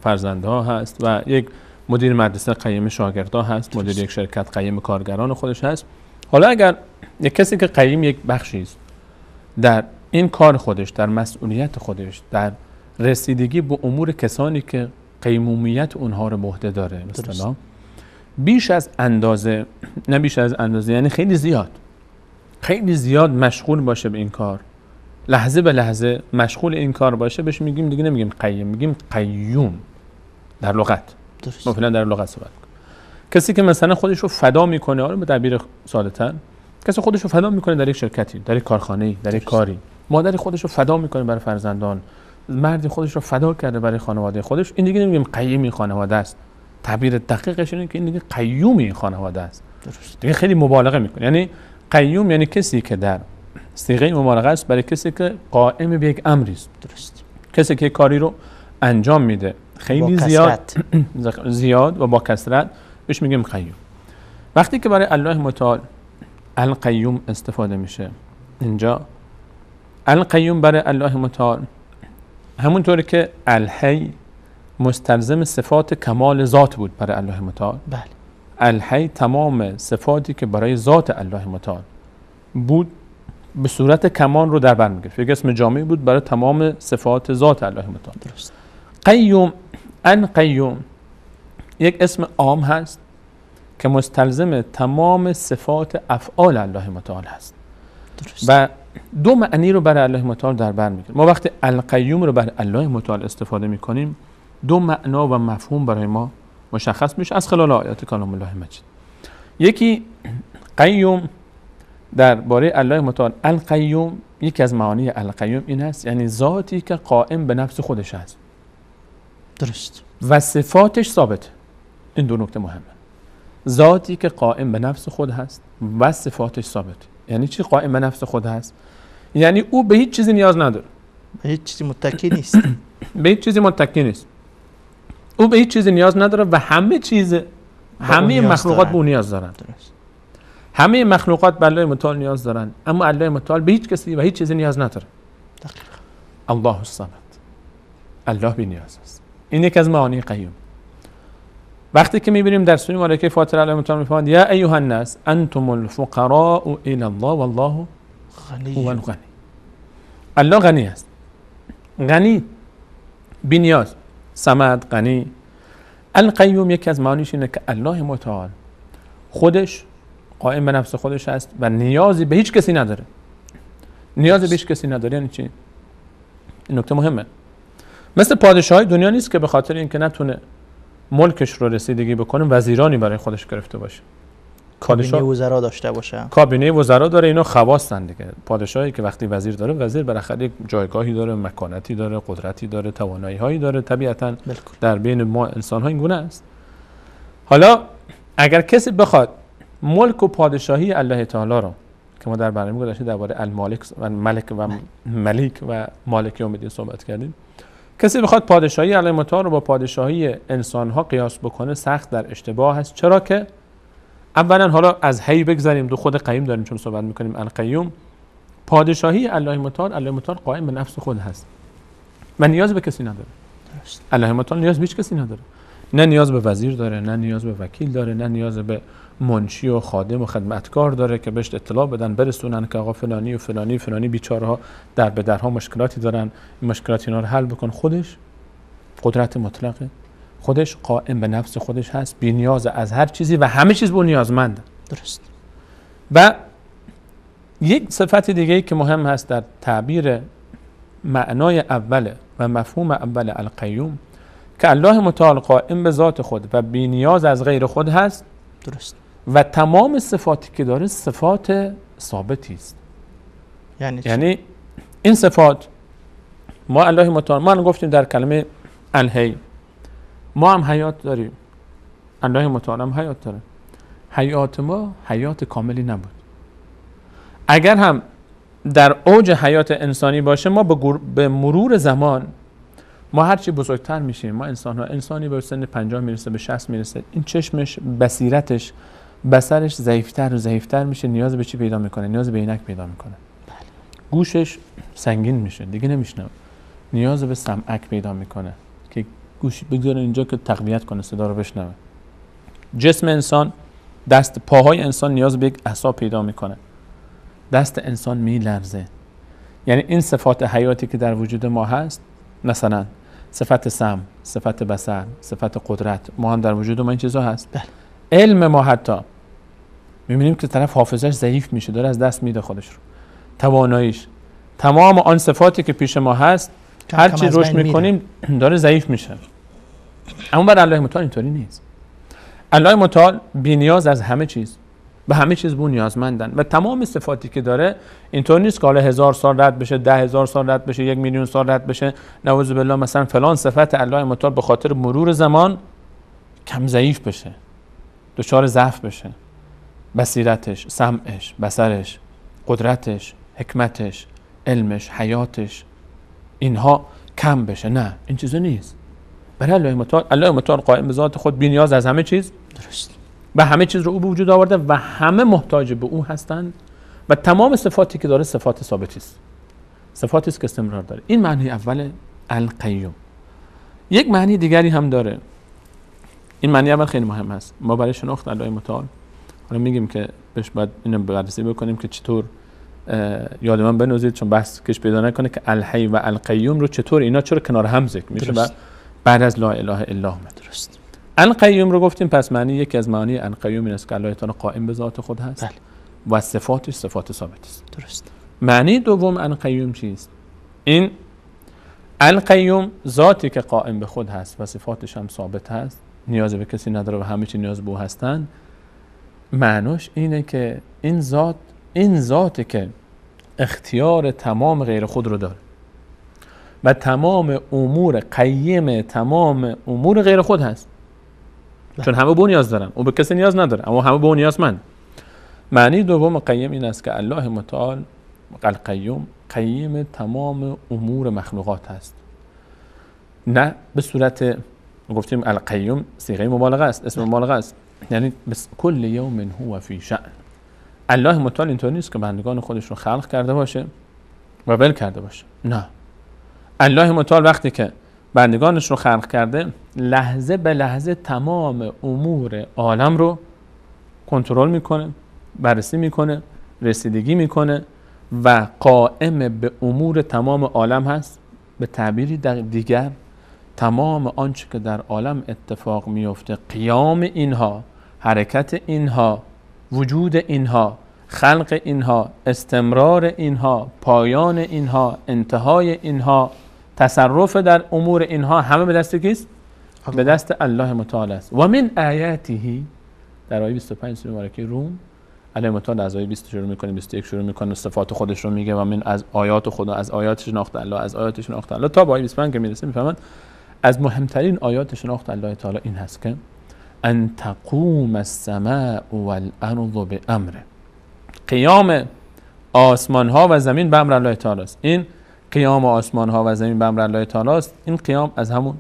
Speaker 3: فرزندها هست و یک مدیر مدرسه قیم شاگردها هست، مدیر یک شرکت قیم کارگران خودش هست. حالا اگر یک کسی که قیم یک بخشی است در این کار خودش، در مسئولیت خودش، در رسیدگی به امور کسانی که قیمومیت اونها رو به عهده داره، مثلا بیش از اندازه، نه بیش از اندازه یعنی خیلی زیاد مشغول باشه به این کار، لحظه به لحظه مشغول این کار باشه، بهش میگیم دیگه نمیگیم قیم، میگیم قیوم در لغت.
Speaker 2: درست.
Speaker 3: ما فعلا در لغت صحبت کنیم. کسی که مثلا خودش رو فدا میکنه، به تعبیر ساده‌تر، کسی خودش رو فدا میکنه در یک شرکتی، در یک کارخانه‌ای، در یک کاری، مادری خودش رو فدا میکنه برای فرزندان، مردی خودش رو فدا کرده برای خانواده خودش، این دیگه نمیگیم قیم این خانواده است. تعبیر دقیقش اینه که این دیگه قیوم این خانواده است.
Speaker 2: درست.
Speaker 3: دیگه خیلی مبالغه میکنه. یعنی قیوم یعنی کسی که در صیغه مبالغه است برای کسی که قائم به یک امری است.
Speaker 2: درست.
Speaker 3: کسی که کاری رو انجام میده خیلی زیاد و با کثرت، بهش میگیم قیوم. وقتی که برای الله متعال القیوم استفاده میشه، اینجا القیوم برای الله متعال همونطوری که الحی مستلزم صفات کمال ذات بود برای الله متعال،
Speaker 2: بله،
Speaker 3: الحی تمام صفاتی که برای ذات الله متعال بود به صورت کمال رو در بر میگرفت. یک اسم جامعی بود برای تمام صفات ذات الله متعال.
Speaker 2: درست.
Speaker 3: قیوم، القیوم یک اسم عام هست که مستلزم تمام صفات افعال الله متعال هست.
Speaker 2: درست.
Speaker 3: و 2 معنی رو برای الله متعال در بر میگیره. ما وقتی القیوم رو برای الله متعال استفاده میکنیم، 2 معنا و مفهوم برای ما مشخص میشه از خلال آیات کلام الله مجید. یکی قیوم درباره الله متعال، القیوم یکی از معانی القیوم این است یعنی ذاتی که قائم به نفس خودش است.
Speaker 2: درست.
Speaker 3: و صفاتش ثابت. این 2 نکته مهمه. ذاتی که قائم به نفس خود هست و صفاتش ثابت. یعنی چی قائم به نفس خود هست؟ یعنی او به هیچ چیزی نیاز نداره،
Speaker 2: به هیچ چیزی متکی نیست.
Speaker 3: به هیچ چیزی متکی نیست. او به هیچ چیزی نیاز نداره و همه مخلوقات به او نیاز دارن.
Speaker 2: درست.
Speaker 3: همه مخلوقات به الله متعال نیاز دارن، اما الله متعال به هیچ کسی و هیچ چیزی نیاز نداره.
Speaker 2: دقیق.
Speaker 3: الله الصمد، الله بی‌نیاز است. این یک از معانی قیوم. وقتی که می‌بینیم در سوره ملائکه فاطر علیهم السلام می‌فرماد یا ایها الناس انتم الفقراء الی الله والله هو الغنی. الله غنی است. غنی بی‌نیاز، صمد، غنی. القیوم یکی از معانیش اینه که الله متعال خودش قائم به نفس خودش است و نیازی به هیچ کسی نداره. نیازی به هیچ کسی نداره یعنی چی؟ این نکته مهمه. مثل پادشاهی دنیا نیست که به خاطر اینکه نتونه ملکش رو رسیدگی بکنه وزیرانی برای خودش گرفته باشه.
Speaker 2: کابینه وزرا داشته باشه.
Speaker 3: کابینه وزرا داره، اینا خواستن دیگه. پادشاهی که وقتی وزیر داره، وزیر بالاخره یک جایگاهی داره، مکانتی داره، قدرتی داره، توانایی‌هایی داره. طبیعتاً در بین ما انسان‌ها این گونه است. حالا اگر کسی بخواد ملک و پادشاهی الله تعالی رو که ما در برنامه گذشته درباره المالک و ملک و مالک یوم الدین صحبت کردیم، کسی بخواد پادشاهی الله متعال رو با پادشاهی انسان‌ها قیاس بکنه سخت در اشتباه است. چرا که اولا حالا از هی بگذاریم دو خود قیوم داریم چون صحبت می‌کنیم القیوم، پادشاهی الله متعال قائم به نفس خود هست و نیاز به کسی نداره. الله متعال نیاز به هیچ کسی نداره. نه نیاز به وزیر داره، نه نیاز به وکیل داره، نه نیاز به منشی و خادم و خدمتکار داره که بهش اطلاع بدن برسونن که آقا فلانی و فلانی فلانی بیچاره‌ها در به درها مشکلاتی دارن، این مشکلات اینا رو حل بکن. خودش قدرت مطلقه، خودش قائم به نفس خودش هست، بی نیاز از هر چیزی و همه چیز به نیازمند.
Speaker 2: درست.
Speaker 3: و یک صفت دیگه‌ای که مهم هست در تعبیر معنای اول و مفهوم اول القیوم که الله متعال قائم به ذات خود و بی نیاز از غیر خود هست.
Speaker 2: درست.
Speaker 3: و تمام صفاتی که داره صفات ثابتی است. یعنی این صفات ما الله متعال، ما گفتیم در کلمه الحی ما هم حیات داریم، الله متعال هم حیات داره. حیات ما حیات کاملی نبود. اگر هم در اوج حیات انسانی باشه ما به مرور زمان ما هرچی بزرگتر میشیم، ما انسانی به سن 50 میرسه، به 60 میرسه، این چشمش، بصیرتش، بصرش ضعیفتر و ضعیفتر میشه. نیاز به چی پیدا میکنه؟ نیاز به عینک پیدا میکنه. گوشش سنگین میشه، دیگه نمیشنوه. نیاز به سمعک پیدا میکنه که گوش بگذاره اینجا که تقویت کنه، صدا رو بشنوه. جسم انسان، دست پاهای انسان نیاز به یک اعصاب پیدا میکنه. دست انسان میلرزه. یعنی این صفات حیاتی که در وجود ما هست، مثلا صفت سمع، صفت بصر، صفت قدرت، ما هم در وجود ما این چیزا هست.
Speaker 2: بله.
Speaker 3: علم ما حتی می‌بینیم که طرف حافظش ضعیف میشه، داره از دست میده خودش رو. تواناییش، تمام آن صفاتی که پیش ما هست هر چی رشد میکنیم داره ضعیف میشه. اما بر الله متعال اینطوری نیست. الله متعال بی‌نیاز از همه چیز، به همه چیز به نیازمندن و تمام صفاتی که داره اینطور نیست که حالا 1000 سال رد بشه، 10,000 سال رد بشه، 1,000,000 سال رد بشه. نعوذ بالله مثلا فلان صفت الله متعال به خاطر مرور زمان کم ضعیف بشه، دچار ضعف بشه. بصیرتش، سمعش، بصرش، قدرتش، حکمتش، علمش، حیاتش، اینها کم بشه. نه، این چیزا نیست. برای الله متعال قائم به ذات خود، بی‌نیاز از همه چیز.
Speaker 2: درست.
Speaker 3: و همه چیز رو او به وجود آورده و همه محتاج به او هستند و تمام صفاتی که داره صفات ثابتی است. صفاتی است که استمرار داره. این معنی اول القیوم. یک معنی دیگری هم داره. این معنی اول خیلی مهم است. ما برای شناخت الله متعال حالا میگیم که بهش باید اینو بررسی بکنیم که چطور یاد من بنوزید چون بحث کش پیدا نکنه که الحی و القیوم رو چطور اینا چرا کنار هم ذکر میشه بعد از لا اله الا الله.
Speaker 2: درست.
Speaker 3: القیوم رو گفتیم، پس معنی یکی از معانی القیوم این است که الله تعالی قائم به ذات خود هست.
Speaker 2: بله.
Speaker 3: و صفاتش صفات ثابت است.
Speaker 2: درست.
Speaker 3: معنی دوم القیوم چیست؟ این القیوم ذاتی که قائم به خود هست و صفاتش هم ثابت هست، نیاز به کسی نداره و همه چی نیاز به او هستند. معناش اینه که این ذاتی که اختیار تمام غیر خود رو داره و تمام امور قیم تمام امور غیر خود هست. چون همه به نیاز دارن، او به کسی نیاز نداره اما همه به نیازمند. معنی دوم قیم این است که الله متعال القیوم قیم تمام امور مخلوقات هست. نه به صورت گفتیم القیوم صیغه مبالغه است، اسم مبالغه است، یعنی بس کل یوم هو فی شأن. الله متعال اینطور نیست که بندگان خودش رو خلق کرده باشه و ول کرده باشه. نه، الله متعال وقتی که بندگانش رو خلق کرده، لحظه به لحظه تمام امور عالم رو کنترل میکنه، بررسی میکنه، رسیدگی میکنه و قائم به امور تمام عالم هست. به تعبیری دیگر تمام آنچه که در عالم اتفاق میفته، قیام اینها، حرکت اینها، وجود اینها، خلق اینها، استمرار اینها، پایان اینها، انتهای اینها، تصرف در امور اینها، همه به دست کیست؟ به دست الله متعال است. و من آیاته، در آیه 25 سوره مبارکه روم، الله متعال از آیه 20 شروع میکنه، 21 شروع میکنه، صفات خودش رو میگه و من از آیات خدا، از آیات شناخت الله، از آیات شناخت الله، تا به آیه 25 که میرسه میفهمن از مهمترین آیات شناخت الله تعالی این هست که ان تقوم السماء والارض بامره، قیام آسمان ها و زمین به امر الله تعالی است. این قیام آسمان ها و زمین به امر الله تعالی است. این قیام از همون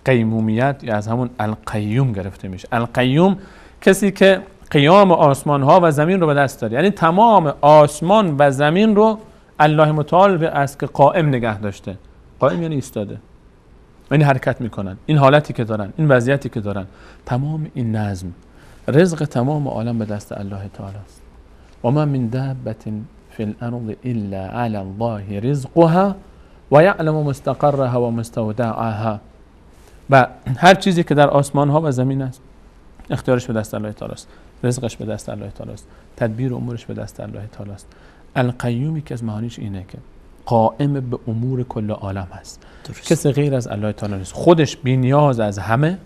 Speaker 3: قیمومیت یا از همون القیوم گرفته میشه. القیوم کسی که قیام آسمان ها و زمین رو به دست داره، یعنی تمام آسمان و زمین رو الله متعال است که قائم نگه داشته. قائم یعنی ایستاده، یعنی حرکت میکنن. این حالتی که دارن، این وضعیتی که دارن، تمام این نظم، رزق تمام عالم به دست الله تعالی است. و ما من دابة فی الارض الا علی الله رزقها و یعلم مستقرها و مستودعها. و هر چیزی که در آسمان ها و زمین است اختیارش به دست الله تعالی است، رزقش به دست الله تعالی است، تدبیر امورش به دست الله تعالی است. القیومی که از معانیش اینه که قائم به امور کل عالم هست. کسی غیر از الله تعالی نیست. خودش بی نیاز از همه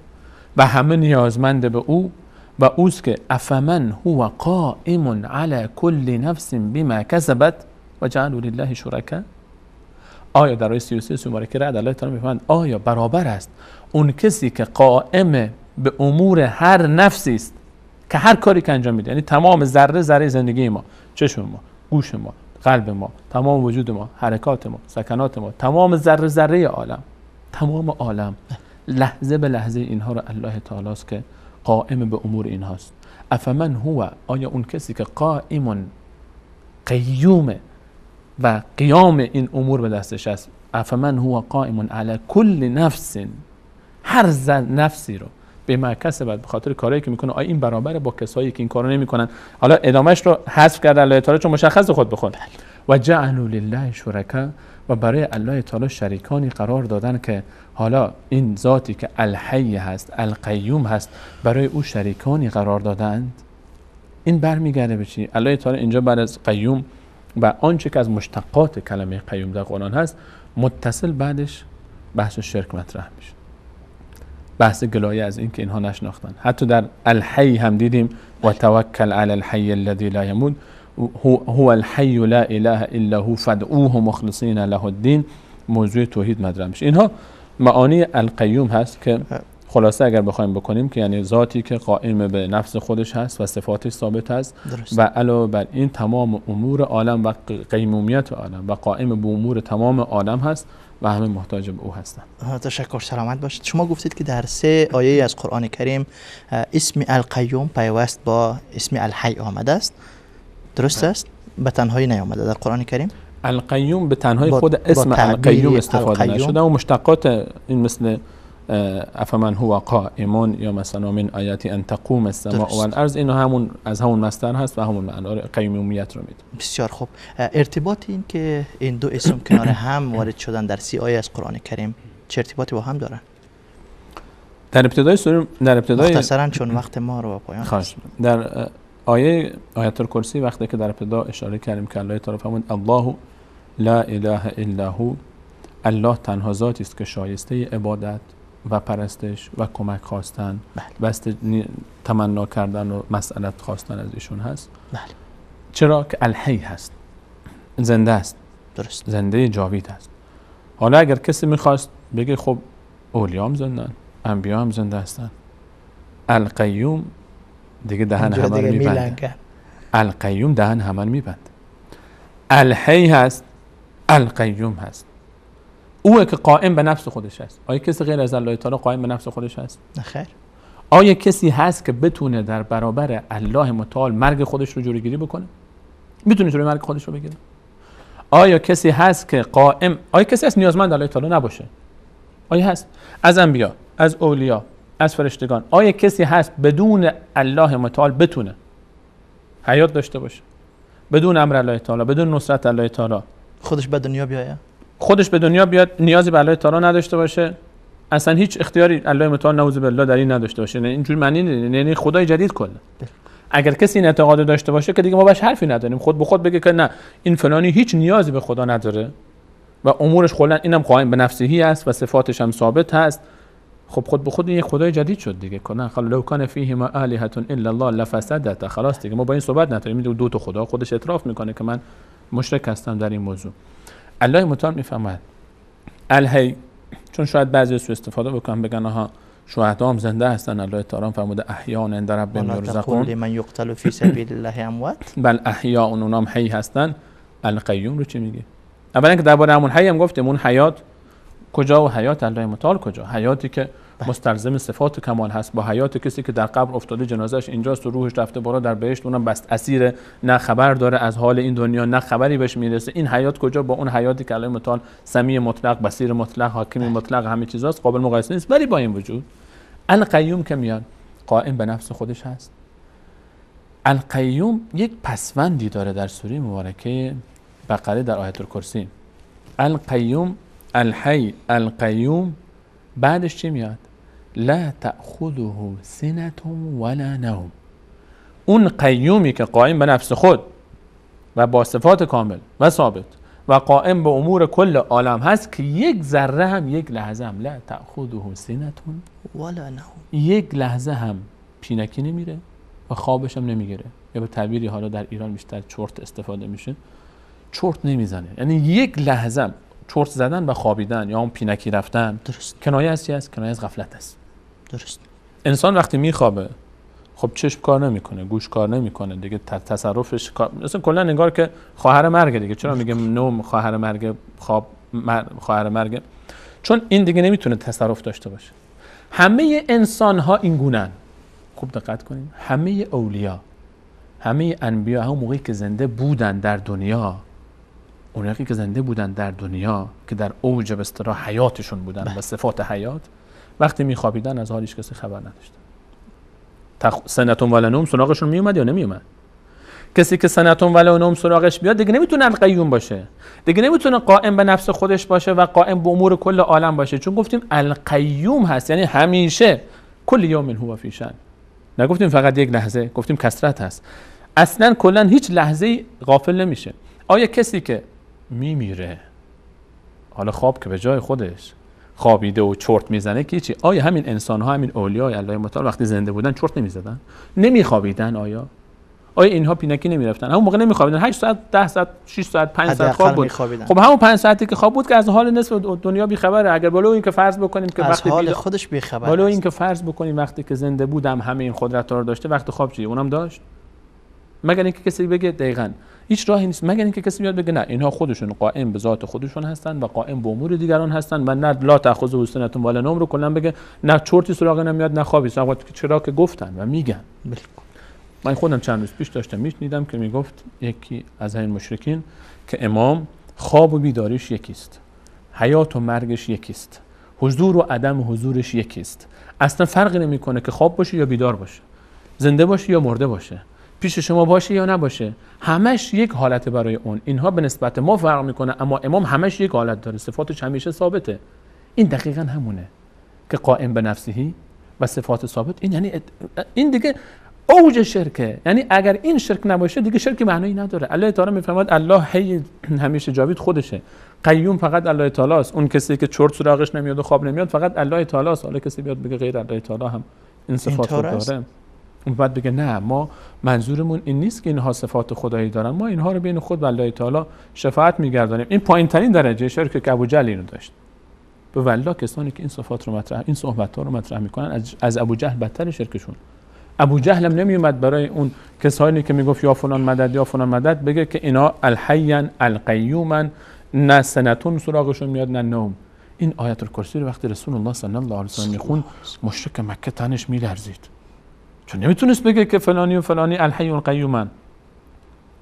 Speaker 3: و همه نیازمند به او و اوست که افمن هو قائم علی کل نفس بما کسبت و جعلوا لله شرکا. آیا در آیه 33 سوره مبارکه رعد الله تعالی میفرماید آیا برابر است اون کسی که قائم به امور هر نفسی است که هر کاری که انجام میده، یعنی تمام ذره ذره زندگی ما، چشم ما، گوش ما، قلب ما، تمام وجود ما، حرکات ما، سکنات ما، تمام ذره ذره عالم، تمام عالم، لحظه به لحظه اینها رو الله تعالی است که قائم به امور اینهاست. افمن هو، آیا اون کسی که قائم قیوم و قیام این امور به دستش است، افمن هو قائم علی کل نفس، هر نفسی رو به ما کسبت، به خاطر کارهایی که میکنه، آیا این برابره با کسایی که این کارو نمیکنن؟ حالا ادامهش رو حذف کرده الله تعالی چون مشخص خود بخون. و جعلوا لله شرکا، و برای الله تعالی شریکانی قرار دادن که حالا این ذاتی که الحی هست، القیوم هست، برای او شریکانی قرار دادند. این برمیگرده به چی؟ الله تعالی اینجا بعد از قیوم و آنچه که از مشتقات کلمه قیوم در قرآن هست، متصل بعدش بحث شرک مطرح میشه، بحث گلایه از این که اینها نشناختن. حتی در الحی هم دیدیم و توکل علی الحی الذی لا یموت هو الحی لا اله الا هو فادعوه مخلصین له الدین، موضوع توحید مطرح میشه. اینها معانی القیوم هست که خلاصه اگر بخوایم بکنیم که یعنی ذاتی که قائم به نفس خودش هست و صفاتش ثابت هست و علاوه بر این تمام امور عالم و قیمومیت عالم و قائم به امور تمام عالم هست و همه محتاج به او هستند.
Speaker 2: تشکر، سلامت باشید. شما گفتید که در 3 آیه از قرآن کریم اسم القیوم پیوست با اسم الحی آمده است، درست است؟ به تنهایی نیامده در قرآن کریم؟
Speaker 3: القیوم به تنهایی خود اسم القیوم استفاده نشده و مشتقات این مثل افمن هو قائمون یا مثلا من آیاتی ان تقوم السماء والارض، اینو همون از همون مصدر هست و همون معنی قیومیت رو میده.
Speaker 2: بسیار خوب. ارتباط این که این دو اسم کنار هم وارد شدن در 30 آیه از قرآن کریم چه ارتباطی با هم دارن؟
Speaker 3: در ابتدای سوره، در ابتدای
Speaker 2: مختصرا چون وقت ما رو به پایان
Speaker 3: خواهش، در آیت الکرسی وقتی که در ابتدا اشاره کردیم که الله تعالی فرمود الله لا اله الا هو، الله تنها ذاتی است که شایسته عبادت و پرستش و کمک خواستن، بست تمنا کردن و مسئلت خواستن از ایشون هست.
Speaker 2: بله.
Speaker 3: چرا که الحی هست، زنده است،
Speaker 2: درست،
Speaker 3: زنده جاوید است. حالا اگر کسی میخواست بگه خب اولیاء هم زندن، انبیا هم زنده هستن، القیوم دیگه دهن همه رو میبنده. القیوم دهن همه رو میبنده. الحی هست، القیوم هست، اوه که قائم به نفس خودش هست. آیا کسی غیر از الله تعالی قائم به نفس خودش هست؟
Speaker 2: نه خیر.
Speaker 3: آیا کسی هست که بتونه در برابر الله متعال مرگ خودش رو جلوگیری بکنه؟ میتونه جلوی مرگ خودش رو بگیره؟ آیا کسی هست که قائم، آیا کسی هست نیازمند الله تعالی نباشه؟ آیا هست؟ از انبیا، از اولیا، از فرشتگان، آیا کسی هست بدون الله متعال بتونه حیات داشته باشه؟ بدون امر الله تعالی، بدون نصرت الله تعالی
Speaker 2: خودش به دنیا بیاید؟
Speaker 3: خودش به دنیا بیاد، نیازی به الله تعالی نداشته باشه، اصلا هیچ اختیاری الله متعال نعوذ بالله در این نداشته باشه. اینجوری معنی یعنی خدای جدید کلا. اگر کسی این اعتقاد داشته باشه که دیگه ما بهش حرفی نداریم، خود به خود بگه که نه این فلانی هیچ نیازی به خدا نداره و امورش کلا اینم قائم به نفسهی است و صفاتش هم ثابت هست، خب خود به خود این یک خدای جدید شد دیگه. کلا خلا لو کان فیهما الهه الا الله لفسدت. خلاص دیگه ما با این صحبت نداریم، دو تا خدا. خودش اعتراف میکنه که من مشرک هستم در این موضوع. الله متعال میفهمد الهی، چون شاید بعضی سوء استفاده بکنن بگن آها شهدا هم زنده هستن، الله تعالی فرموده احیاء عند ربهم یرزقون
Speaker 2: لمن یقتل فی سبیل الله اموات،
Speaker 3: بل احیاء اونام حی هستن. القیوم رو چی میگه؟ اولا که درباره همون حی هم گفتیم، اون حیات کجا و حیات الله متعال کجا؟ حیاتی که مستلزم صفات کمال هست با حیات کسی که در قبر افتاده جنازهش اینجاست و روحش رفته بالا در بهشت، اونم بس اسیر، نه خبر داره از حال این دنیا، نه خبری بهش میرسه. این حیات کجا با اون حیاتی که الله متعال سمیع مطلق، بصیر مطلق، حاکم مطلق، همه چیزاست، قابل مقایسه نیست. ولی با این وجود القیوم که میاد قائم به نفس خودش هست. القیوم یک پسوندی داره در سوره مبارکه بقره در آیت الکرسی. القیوم، الحی، القیوم، بعدش چی میاد؟ لا تأخذه سنة ولا نوم. اون قیومی که قائم به نفس خود و با صفات کامل و ثابت و قائم به امور کل عالم هست که یک ذره هم، یک لحظه هم، لا تأخذه سنة
Speaker 2: ولا نوم،
Speaker 3: یک لحظه هم پینکی نمیره و خوابش هم نمیگیره. یا به تعبیری حالا در ایران بیشتر چرت استفاده میشه، چرت نمیزنه. یعنی یک لحظه هم چرت زدن و خوابیدن یا اون پینکی رفتن
Speaker 2: درست،
Speaker 3: کنایه از چی است؟ کنایه از غفلت است.
Speaker 2: درست.
Speaker 3: انسان وقتی میخوابه خب چشم کار نمیکنه، گوش کار نمیکنه دیگه، تصرفش مثلا کلا انگار که خواهر مرگ دیگه. چرا میگم نوم خواهر مرگ، خواب خواهر مرگ؟ چون این دیگه نمیتونه تصرف داشته باشه. همه انسان ها این گونه‌اند. خوب دقت کنید، همه اولیا، همه انبیا همون موقعی که زنده بودن در دنیا، اونایی که زنده بودن در دنیا که در اوج به اصطلاح حیاتشون بودن و صفات حیات، وقتی میخوابیدن از حالش کسی خبر نداشتن. سنتون ولا نوم سراغشون میومد یا نمیومد؟ کسی که سنتون ولا نوم سراغش بیاد دیگه نمیتونه القیوم باشه، دیگه نمیتونه قائم به نفس خودش باشه و قائم به امور کل عالم باشه. چون گفتیم القیوم هست، یعنی همیشه، کل یوم هو فی شأن. نگفتیم فقط یک لحظه، گفتیم کثرت هست. اصلا کلا هیچ لحظه‌ای غافل نمیشه. آیا کسی که میمیره، حالا خواب که به جای خودش خوابیده و چرت میزنه که چی؟ آیا همین انسان ها، همین اولیای الله متعال وقتی زنده بودن چرت نمیزدن؟ نمیخوابیدن؟ آیا اینها پینکی نمیرفتن؟ همون موقع نمیخوابیدن؟ 8 ساعت، 10 ساعت، 6 ساعت، 5 ساعت خواب بود. خب همون 5 ساعتی که خواب بود که از حال نصف دنیا بی خبره. اگر بالا این که فرض بکنیم که
Speaker 2: از
Speaker 3: وقتی
Speaker 2: حال خودش بی خبر،
Speaker 3: بالا این که فرض بکنیم وقتی که زنده بودم همه این قدرت رو داشته، وقتی خواب چی؟ اونم داشت؟ مگر اینکه کسی بگه دقیقاً هیچ راهی نیست، مگر اینکه کسی بیاد بگه نه اینها خودشون قائم به ذات خودشون هستن و قائم به امور دیگران هستن و نه لا تأخذه سنة ولا نوم رو کلا بگه نه چرتی سراغ نمیاد نه خوابی سراغ. چرا که گفتن و میگن. من خودم چند روز پیش داشتم میشنیدم که میگفت یکی از این مشرکین که امام خواب و بیداریش یکیست، حیات و مرگش یکیست، حضور و عدم حضورش یکیست، اصلا فرقی نمیکنه که خواب باشه یا بیدار باشه، زنده باشه یا مرده باشه، پیش شما باشه یا نباشه، همش یک حالت برای اون. اینها به نسبت ما فرق میکنه، اما امام همش یک حالت داره، صفاتش همیشه ثابته. این دقیقاً همونه که قائم به نفسهی و صفات ثابت. این یعنی این دیگه اوج شرکه. یعنی اگر این شرک نباشه دیگه شرک معنی نداره. الله تعالی میفرماد الله حی همیشه جاوید خودشه، قیوم فقط الله تعالی است. اون کسی که چرت سراغش نمیاد و خواب نمیاد فقط الله تعالی است. حالا کسی بیاد بگه غیر الله تعالی هم این صفات رو داره، اون بعد بگه نه ما منظورمون این نیست که اینها صفات خدایی دارن، ما اینها رو بین خود و الله تعالی شفاعت میگردانیم. این پایین ترین درجه شرک که ابوجهل اینو داشت. به والله کسانی که این صفات رو مطرح، این صحبت ها رو مطرح میکنن از ابوجهل بدتر شرکشون. ابوجهل هم نمیومد برای اون کسانی که میگفت یا فلان مدد یا فلان مدد بگه که اینا الحیان القیومن، نه سنتون سراغشون میاد نه نوم. این آیت الکرسی رو وقتی رسول الله صلی الله علیه و سلم میخون مشرک مکه تنش میلرزید، چون نمیتونست بگه که فلانی و فلانی الحی و القیومن.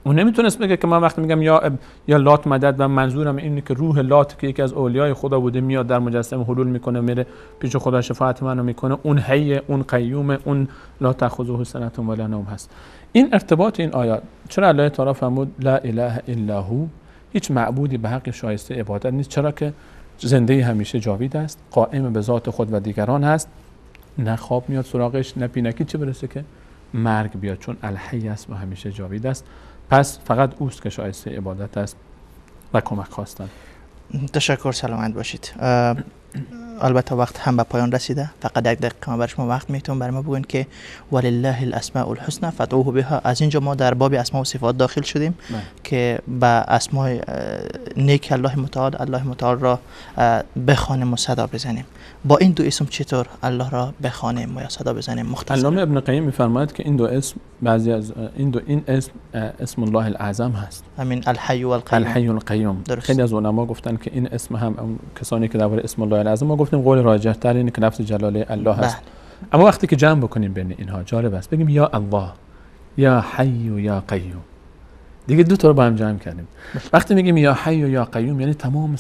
Speaker 3: اون نمیتونست بگه که من وقتی میگم یا لات مدد و منظورم اینه که روح لات که یکی از اولیای خدا بوده میاد در مجسمه حلول میکنه میره پیش خدا شفاعت منو میکنه، اون حی، اون قیوم، اون لا تأخذه سنة ولا نوم هست. این ارتباط این آیات چرا الله تعالی فرمود لا اله الا هو، هیچ معبودی به حق شایسته عبادت نیست، چرا که زنده همیشه جاوید است، قائم به ذات خود و دیگران هست، نه خواب میاد سراغش نه پینکی چه برسه که مرگ بیاد، چون الحی است و همیشه جاوید است. پس فقط اوست که شایسته عبادت است و کمک خواستن.
Speaker 2: تشکر، سلامت باشید. البته وقت هم به پایان رسیده، فقط یک دقیقه برای شما وقت میتونم برای ما بگوین که ولله الاسماء الحسنى فادعوه بها. از اینجا ما در باب اسماء و صفات داخل شدیم که به اسماء نیک الله متعال را بخوانیم و صدا بزنیم. با این دو اسم چطور الله را بخوانیم و یا صدا بزنیم؟ مختصر
Speaker 3: علامه ابن قیم میفرماید که این دو اسم، بعضی از این اسم الله الاعظم هست،
Speaker 2: همین الحی و القیوم.
Speaker 3: الحی و القیوم.
Speaker 2: درست.
Speaker 3: خیلی از علما گفتن که این اسم هم اون کسانی که درباره اسم الله الاعظم ما گفتیم قول راجح تر اینه که لفظ جلاله الله هست. اما وقتی که جمع بکنیم بین اینها جالب است بگیم یا الله، یا حی و یا قیوم، دیگه دو تا رو با هم جمع کردیم. وقتی میگیم یا حی و یا قیوم یعنی تمام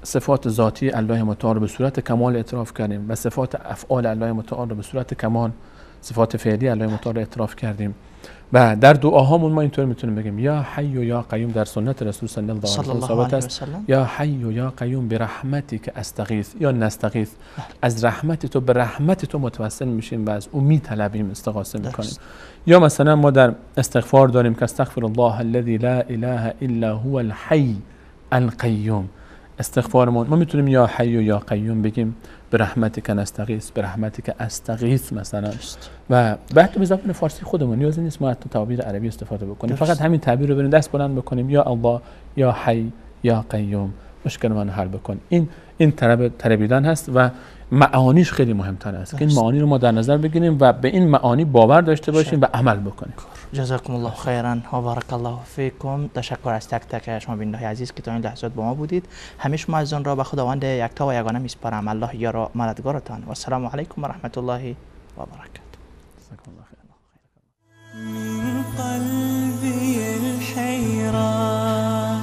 Speaker 3: صفات ذاتی الله متعال رو به صورت کمال اعتراف کردیم و صفات افعال الله متعال رو به صورت کمال، صفات فعلی الله متعال رو اعتراف کردیم. و در دعاهامون ما اینطور میتونیم بگیم یا حی و یا قیوم، در سنت رسول صلی الله علیه و سلم یا حی و یا قیوم برحمتک استغیث یا نستغیث، از رحمت تو به رحمت تو متوسل میشیم و از او میطلبیم، استغاثه میکنیم. یا مثلا ما در استغفار داریم که استغفر الله الذی لا اله الا هو الحی القیوم. استغفارمون ما میتونیم یا حی و یا قیوم بگیم برحمتک نستغیث، برحمتک استغیث مثلا. و بعد به زبان فارسی خودمون نیازی نیست ما حتی تعبیر عربی استفاده بکنیم، فقط همین تعبیر رو بریم دست بلند بکنیم یا الله یا حی یا قیوم، مشکل من حل بکن. این طلبیدن هست و معانیش خیلی مهمتر است که این معانی رو ما در نظر بگیریم و به این معانی باور داشته باشیم و عمل بکنیم.
Speaker 2: جزاکم الله خیرا و بارک الله فیکم. تشکر از تک تک شما بیننده عزیز که تا این لحظات با ما بودید. همه شما عزیزان را به خداوند یکتا و یگانه میسپارم. الله یار و مددگارتان. و السلام علیکم و رحمت الله و برکاته.
Speaker 1: من قلبي الحيران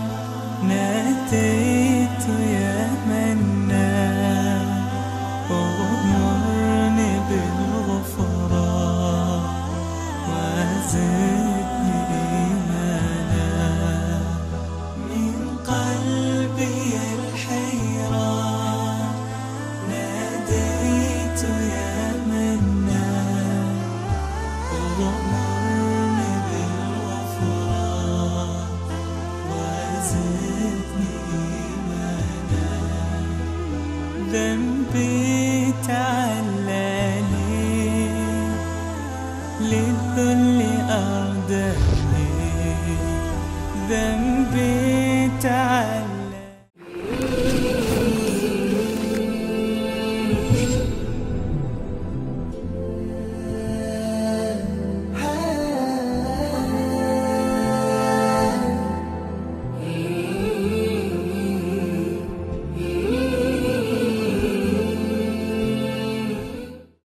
Speaker 1: ناديت يا منان وغمرني بالغفران وزدني إيمانا. من قلبي الحيران ناديت يا منان وغمرني بالغفران وزدني إيمانا. ذنبي تعلاني للذل أرداني، ذنبي تعلاني